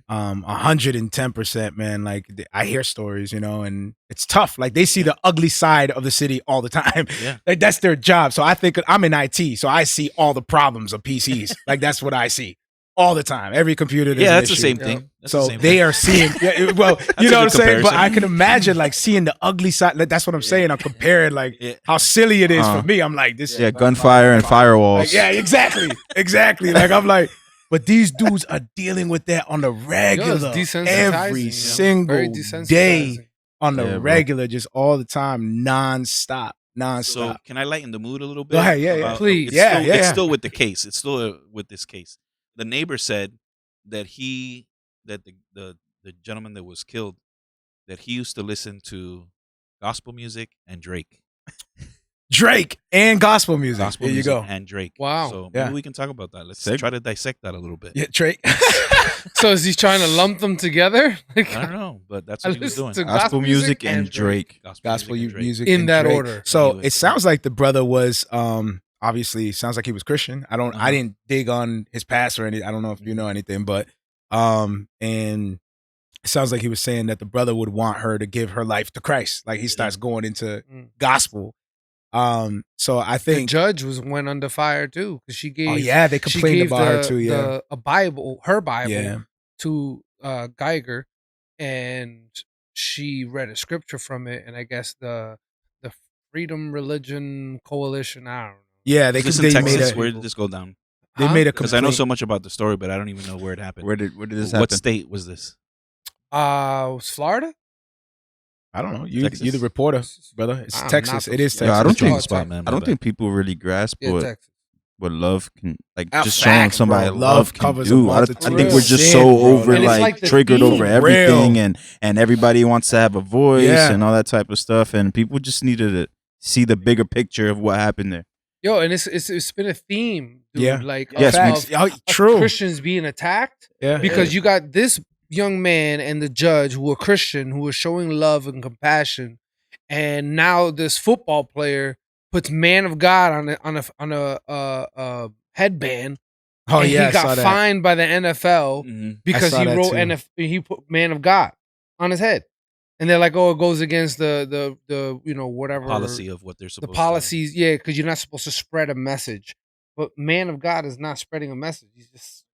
110%, man. Like I hear stories, and it's tough. Like they see the ugly side of the city all the time. Yeah. Like that's their job. So I think I'm in IT, so I see all the problems of PCs. Like that's what I see all the time. Every computer. That's the same thing. So they are seeing. Well, you know what I'm saying. But I can imagine like seeing the ugly side. Like, that's what I'm saying. I'm comparing like how silly it is for me. I'm like this. Yeah, gunfire and firewalls. Like, yeah, exactly. Like I'm like. But these dudes are dealing with that on the regular, every single day on the regular, just all the time, nonstop. So can I lighten the mood a little bit? Go ahead, yeah. Please. It's still with the case. It's still with this case. The neighbor said that the gentleman that was killed, that he used to listen to gospel music and Drake. Drake and gospel music. There you go. And Drake. Wow. So maybe we can talk about that. Let's try to dissect that a little bit. Yeah, Drake. So is he trying to lump them together? Like, I don't know, but that's what he was doing. Gospel music and Drake. Gospel music in that order. So it sounds like the brother was obviously sounds like he was Christian. I didn't dig on his past or anything. I don't know if you know anything, but and it sounds like he was saying that the brother would want her to give her life to Christ. Like he starts going into gospel. So I think the judge went under fire too because she gave. Oh yeah, they complained about her too. Yeah, her Bible to Guyger, and she read a scripture from it, and I guess the Freedom Religion Coalition. I don't know. Yeah, they Texas. Where did this go down? They made a because I know so much about the story, but I don't even know where it happened. Where did this happen? What state was this? Was Florida? I don't know. You're the reporter, brother. It's Texas. It is Texas. I don't think spot, man. I don't think people really grasp what love can just facts, showing somebody love can covers do. I think we're just so over like triggered over everything, and everybody wants to have a voice and all that type of stuff, and people just needed to see the bigger picture of what happened there. Yo, and it's been a theme, dude. Yeah. Like true. Christians being attacked. Yeah. Because you got this young man and the judge who are Christian, who are showing love and compassion, and now this football player puts "man of God" on a headband. Oh and yeah, he got fined by the NFL because he wrote he put "man of God" on his head, and they're like, "Oh, it goes against the whatever policy of what they're supposed to." The policies, because you're not supposed to spread a message. But man of God is not spreading a message. He's just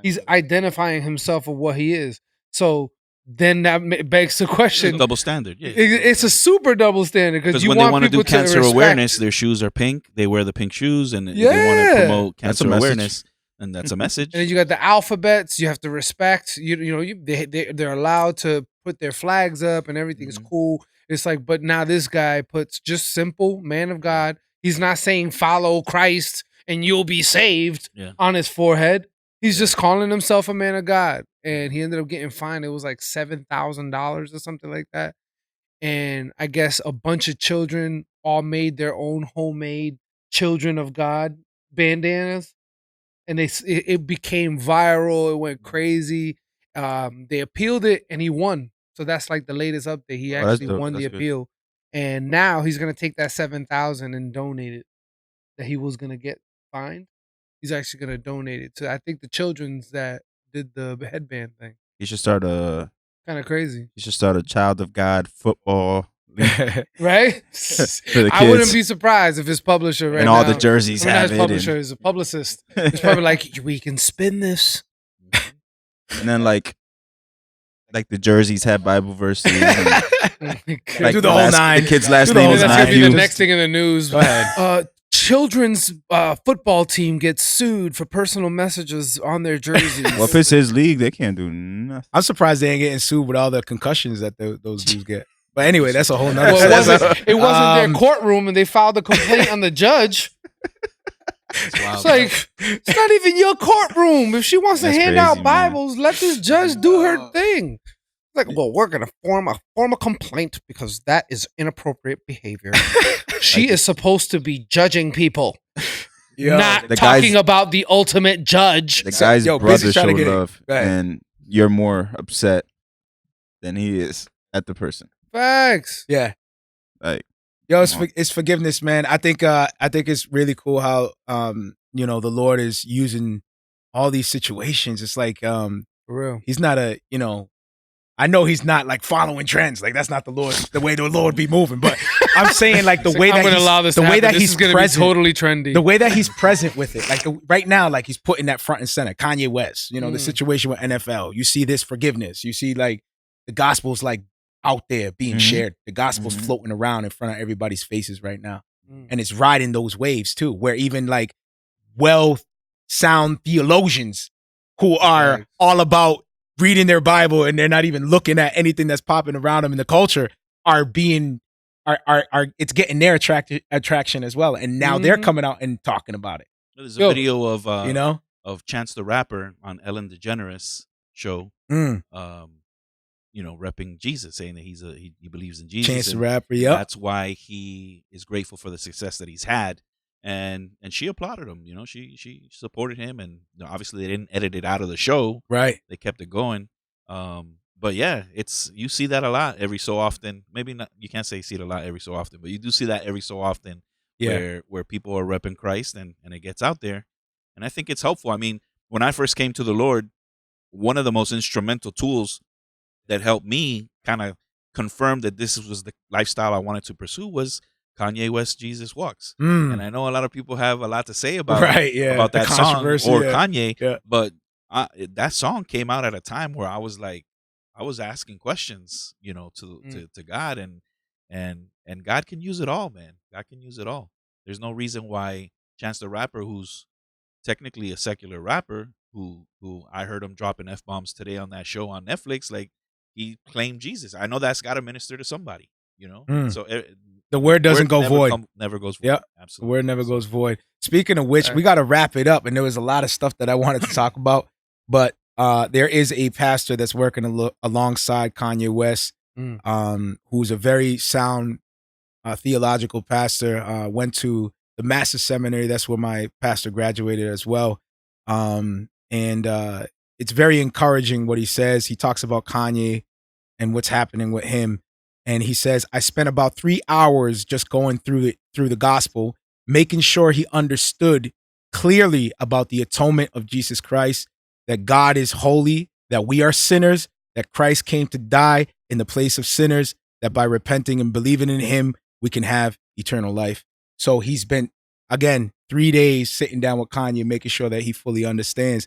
he's identifying himself with what he is. So then that begs the question: it's a double standard. Yeah, it's a super double standard because when they want to do cancer awareness, their shoes are pink. They wear the pink shoes, and they want to promote cancer awareness, and that's a message. And then you got the alphabets. You have to respect. They're allowed to put their flags up, and everything's cool. It's like, but now this guy puts just simple man of God. He's not saying follow Christ and you'll be saved on his forehead. He's just calling himself a man of God. And he ended up getting fined. It was like $7,000 or something like that. And I guess a bunch of children all made their own homemade Children of God bandanas. And it became viral. It went crazy. They appealed it and he won. So that's like the latest update. He actually won the appeal. Good. And now he's going to take that $7,000 and donate it that he was going to get fined. He's actually going to donate it to, I think, the children's that did the headband thing. He should start a kind of crazy. He should start a Child of God football league. Right? For the kids. I wouldn't be surprised if his publisher and all the jerseys have his publisher is a publicist. It's probably like, we can spin this. And then like the jerseys have Bible verses. And, like do the whole nine. The kid's last name is That's Matthew. Gonna be the next thing in the news. Go ahead. Children's football team gets sued for personal messages on their jerseys. Well, if it's his league, they can't do nothing. I'm surprised they ain't getting sued with all the concussions that those dudes get. But anyway, that's a whole nother. Well, it wasn't their courtroom, and they filed a complaint on the judge. It's like, it's not even your courtroom. If she wants to hand out Bibles, let this judge do her thing. Like, well, we're gonna form a complaint because that is inappropriate behavior. She is supposed to be judging people, not talking about the ultimate judge. The guy's brother showed love, and you're more upset than he is at the person. Facts. Yeah. Like, Yo, it's forgiveness, man. I think it's really cool how you know, the Lord is using all these situations. It's like For real. he's not a, you know, I know he's not like following trends. Like that's not the way the Lord be moving. But I'm saying like the way I'm that gonna he's, allow this the to way happen. that This he's is gonna present, be totally trendy. the way that he's present with it. Like right now, like he's putting that front and center. Kanye West, you know, the situation with NFL. You see this forgiveness. You see like the gospel's like out there being shared. The gospel's floating around in front of everybody's faces right now. And it's riding those waves too, where even like sound theologians who are all about reading their Bible and they're not even looking at anything that's popping around them in the culture are it's getting their attraction as well. And now they're coming out and talking about it. There's a video of you know, of Chance the Rapper on Ellen DeGeneres show. You know, repping Jesus, saying that he believes in Jesus. Chance the Rapper, yeah. That's why he is grateful for the success that he's had. And she applauded him, you know, she supported him, and you know, obviously they didn't edit it out of the show. Right. They kept it going. But yeah, you see that a lot every so often. Maybe not, you can't say you see it a lot every so often, but you do see that every so often where people are repping Christ and it gets out there. And I think it's helpful. I mean, when I first came to the Lord, one of the most instrumental tools that helped me kind of confirm that this was the lifestyle I wanted to pursue was Kanye West, Jesus Walks. And I know a lot of people have a lot to say about that song or Kanye, but that song came out at a time where I was asking questions, you know, to God, and God can use it all, man. God can use it all. There's no reason why Chance the Rapper, who's technically a secular rapper, who I heard him dropping F-bombs today on that show on Netflix, like he claimed Jesus. I know that's got to minister to somebody, you know. So the word doesn't go void. Never goes void. Yep. Absolutely. The word never goes void. Speaking of which, we got to wrap it up. And there was a lot of stuff that I wanted to talk about. But there is a pastor that's working alongside Kanye West, who's a very sound theological pastor. Went to the Master's Seminary. That's where my pastor graduated as well. And it's very encouraging what he says. He talks about Kanye and what's happening with him. And he says, I spent about 3 hours just going through the gospel, making sure he understood clearly about the atonement of Jesus Christ, that God is holy, that we are sinners, that Christ came to die in the place of sinners, that by repenting and believing in him, we can have eternal life. So he's been, again, 3 days sitting down with Kanye, making sure that he fully understands.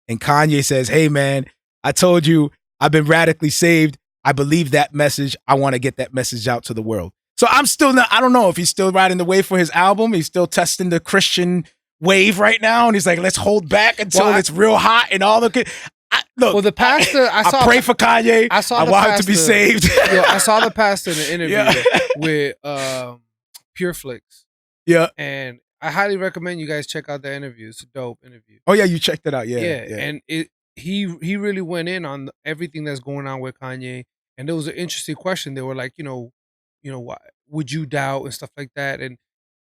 And Kanye says, hey, man, I told you I've been radically saved. I believe that message. I want to get that message out to the world. So I don't know if he's still riding the wave for his album. He's still testing the Christian wave right now. And he's like, let's hold back until it's real hot and all the good. Look, well, the pastor, I pray for Kanye. I want him to be saved. I saw the pastor in an interview with Pure Flix. Yeah. And I highly recommend you guys check out that interview. It's a dope interview. Oh, yeah, you checked it out. Yeah. And he really went in on everything that's going on with Kanye. And there was an interesting question. They were like, you know, why would you doubt and stuff like that? And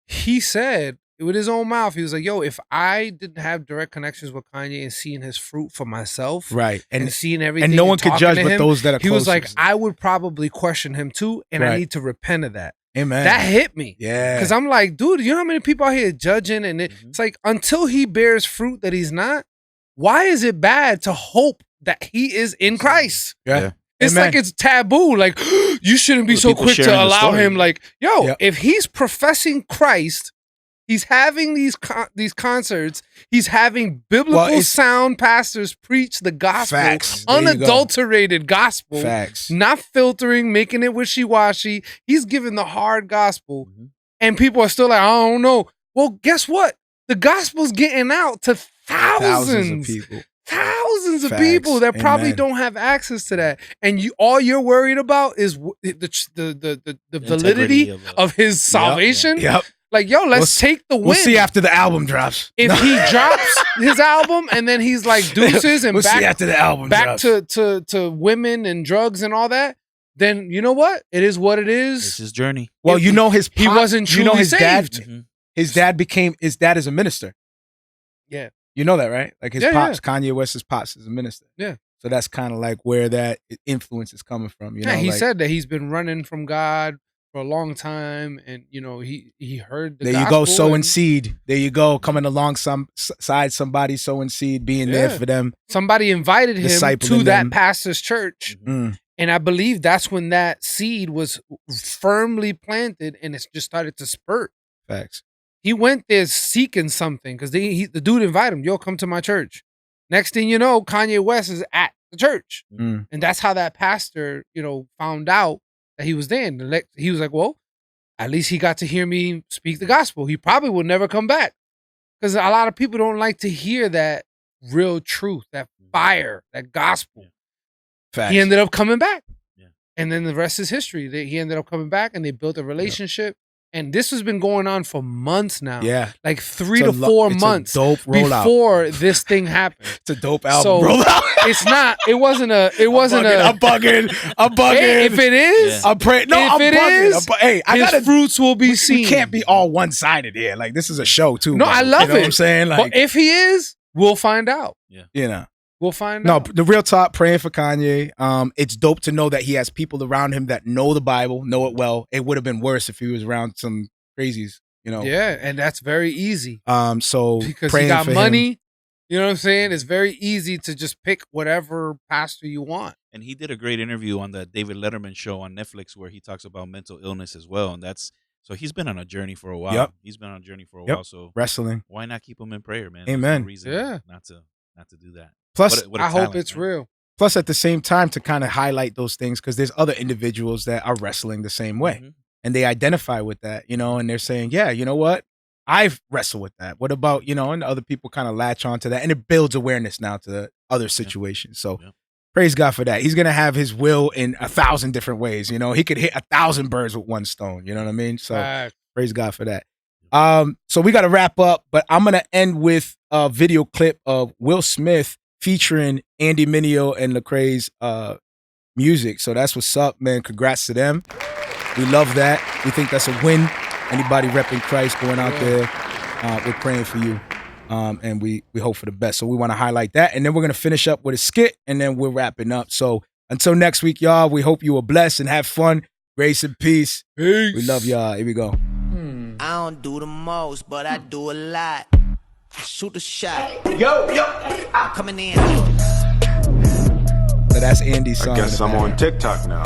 he said, with his own mouth, he was like, yo, if I didn't have direct connections with Kanye and seeing his fruit for myself, right, and seeing everything, and no one could judge but those that are he closest. was like, I would probably question him too, and I need to repent of that. Amen. That hit me. Yeah. Because I'm like, dude, you know how many people out here judging? And it's like, until he bears fruit that he's not, why is it bad to hope that he is in Christ? Yeah. It's like it's taboo. Like, you shouldn't be so quick to allow him. Like, yo, if he's professing Christ, he's having these concerts, he's having biblical sound pastors preach the gospel, unadulterated gospel, not filtering, making it wishy-washy. He's giving the hard gospel, and people are still like, I don't know. Well, guess what? The gospel's getting out to thousands of people. Thousands of people that probably don't have access to that, and all you're worried about is the validity of his salvation. Yep. Like, yo, let's take the win. We'll see after the album drops. If he drops his album and then he's like deuces and see after the album back drops. to women and drugs and all that, then you know what? It is what it is. It's his journey. Well, you know his he wasn't truly his saved. Dad. His dad is a minister. Yeah. You know that, right? Like his pops, yeah. Kanye West's pops is a minister. Yeah. So that's kind of like where that influence is coming from. You know, he like, said that he's been running from God for a long time, and he heard the there you go, sowing seed. There you go, coming alongside somebody, sowing seed, being there for them. Somebody invited him to that pastor's church, Mm. and I believe that's when that seed was firmly planted, and it's just started to spurt. Facts. He went there seeking something because the dude invited him. Yo, come to my church. Next thing you know, Kanye West is at the church, and that's how that pastor, found out that he was there. And he was like, well, at least he got to hear me speak the gospel. He probably will never come back because a lot of people don't like to hear that real truth, that fire, that gospel. Facts. He ended up coming back. Yeah. And then the rest is history. He ended up coming back and they built a relationship. And this has been going on for months now. Yeah. Like 3 to 4 months before this thing happened. It's a dope album rollout. It wasn't a I'm bugging. Hey, if it is, I'm praying. No, if I'm it bugging. is, his fruits will be seen. We can't be all one-sided here. Like, this is a show too. No, I love it. You know what I'm saying? Like, but if he is, we'll find out. Yeah. We'll find out. No, the real talk, praying for Kanye. It's dope to know that he has people around him that know the Bible, know it well. It would have been worse if he was around some crazies, Yeah, and that's very easy. So because praying he got for money, him. you know what I'm saying? It's very easy to just pick whatever pastor you want. And he did a great interview on the David Letterman show on Netflix where he talks about mental illness as well. And so he's been on a journey for a while. Yep. He's been on a journey for a while. So wrestling. Why not keep him in prayer, man? Amen. There's no reason not to do that. Plus, what a I talent, hope it's man. real. Plus, at the same time, to kind of highlight those things, because there's other individuals that are wrestling the same way. Mm-hmm. And they identify with that, and they're saying, yeah, you know what? I've wrestled with that. What about, and other people kind of latch on to that. And it builds awareness now to other situations. So praise God for that. He's going to have his will in 1,000 different ways. He could hit 1,000 birds with one stone. You know what I mean? So praise God for that. So we got to wrap up, but I'm going to end with a video clip of Will Smith featuring Andy Mineo and Lecrae's music. So that's what's up, man. Congrats to them. We love that. We think that's a win. Anybody repping Christ going out there, we're praying for you. And we hope for the best. So we want to highlight that. And then we're going to finish up with a skit, and then we're wrapping up. So until next week, y'all, we hope you are blessed and have fun. Grace and peace. We love y'all. Here we go. I don't do the most, but I do a lot. Shoot a shot. Yo. I'm coming in. So that's Andy's song. I guess I'm on TikTok now.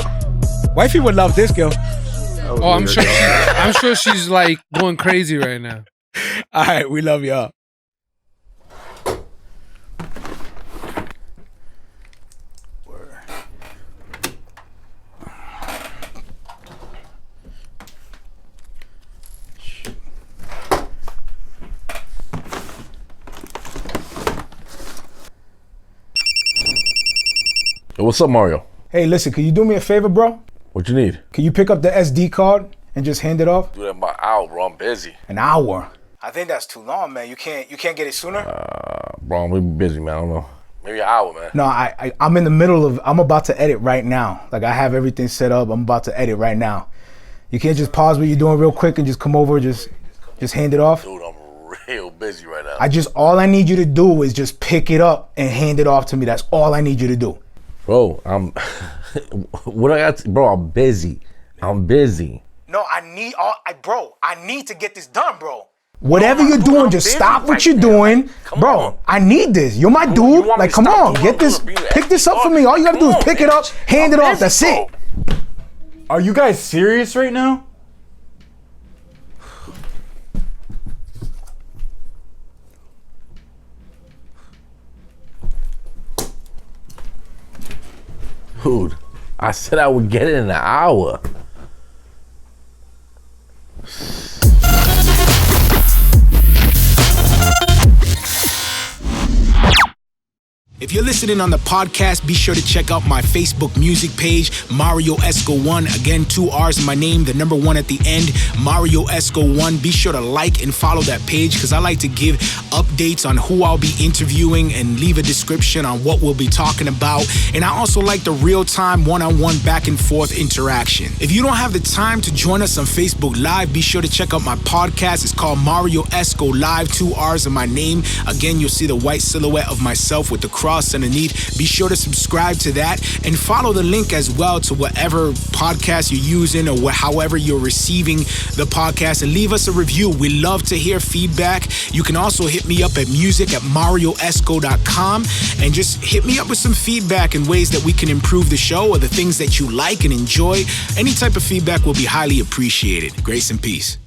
Wifey would love this, girl. Oh, I'm sure. I'm sure she's like going crazy right now. All right, we love y'all. What's up, Mario? Hey, listen, can you do me a favor, bro? What you need? Can you pick up the SD card and just hand it off? Do that in about an hour, bro. I'm busy. An hour? I think that's too long, man. You can't get it sooner? Bro, I'm busy, man. I don't know. Maybe an hour, man. No, I'm in the middle of, I'm about to edit right now. Like, I have everything set up. I'm about to edit right now. You can't just pause what you're doing real quick and just come over, just hand it off? Dude, I'm real busy right now. All I need you to do is just pick it up and hand it off to me. That's all I need you to do. Bro, what I got? Bro, I'm busy. No, I need to get this done, bro. Whatever you're doing, just stop what you're doing. Bro, I need this. You're my dude. Like, come on, get this, pick this up for me. All you gotta do is pick it up, hand it off, that's it. Are you guys serious right now? Dude, I said I would get it in an hour. If you're listening on the podcast, be sure to check out my Facebook music page, Marrio Esco 1. Again, 2 R's in my name, the number 1 at the end, Marrio Esco 1. Be sure to like and follow that page because I like to give updates on who I'll be interviewing and leave a description on what we'll be talking about. And I also like the real-time one-on-one back and forth interaction. If you don't have the time to join us on Facebook Live, be sure to check out my podcast. It's called Marrio Esco Live, 2 R's in my name. Again, you'll see the white silhouette of myself with the cross cross underneath. Be sure to subscribe to that and follow the link as well to whatever podcast you're using or however you're receiving the podcast, and leave us a review. We love to hear feedback. You can also hit me up at music@marrioesco.com and just hit me up with some feedback and ways that we can improve the show or the things that you like and enjoy. Any type of feedback will be highly appreciated. Grace and peace.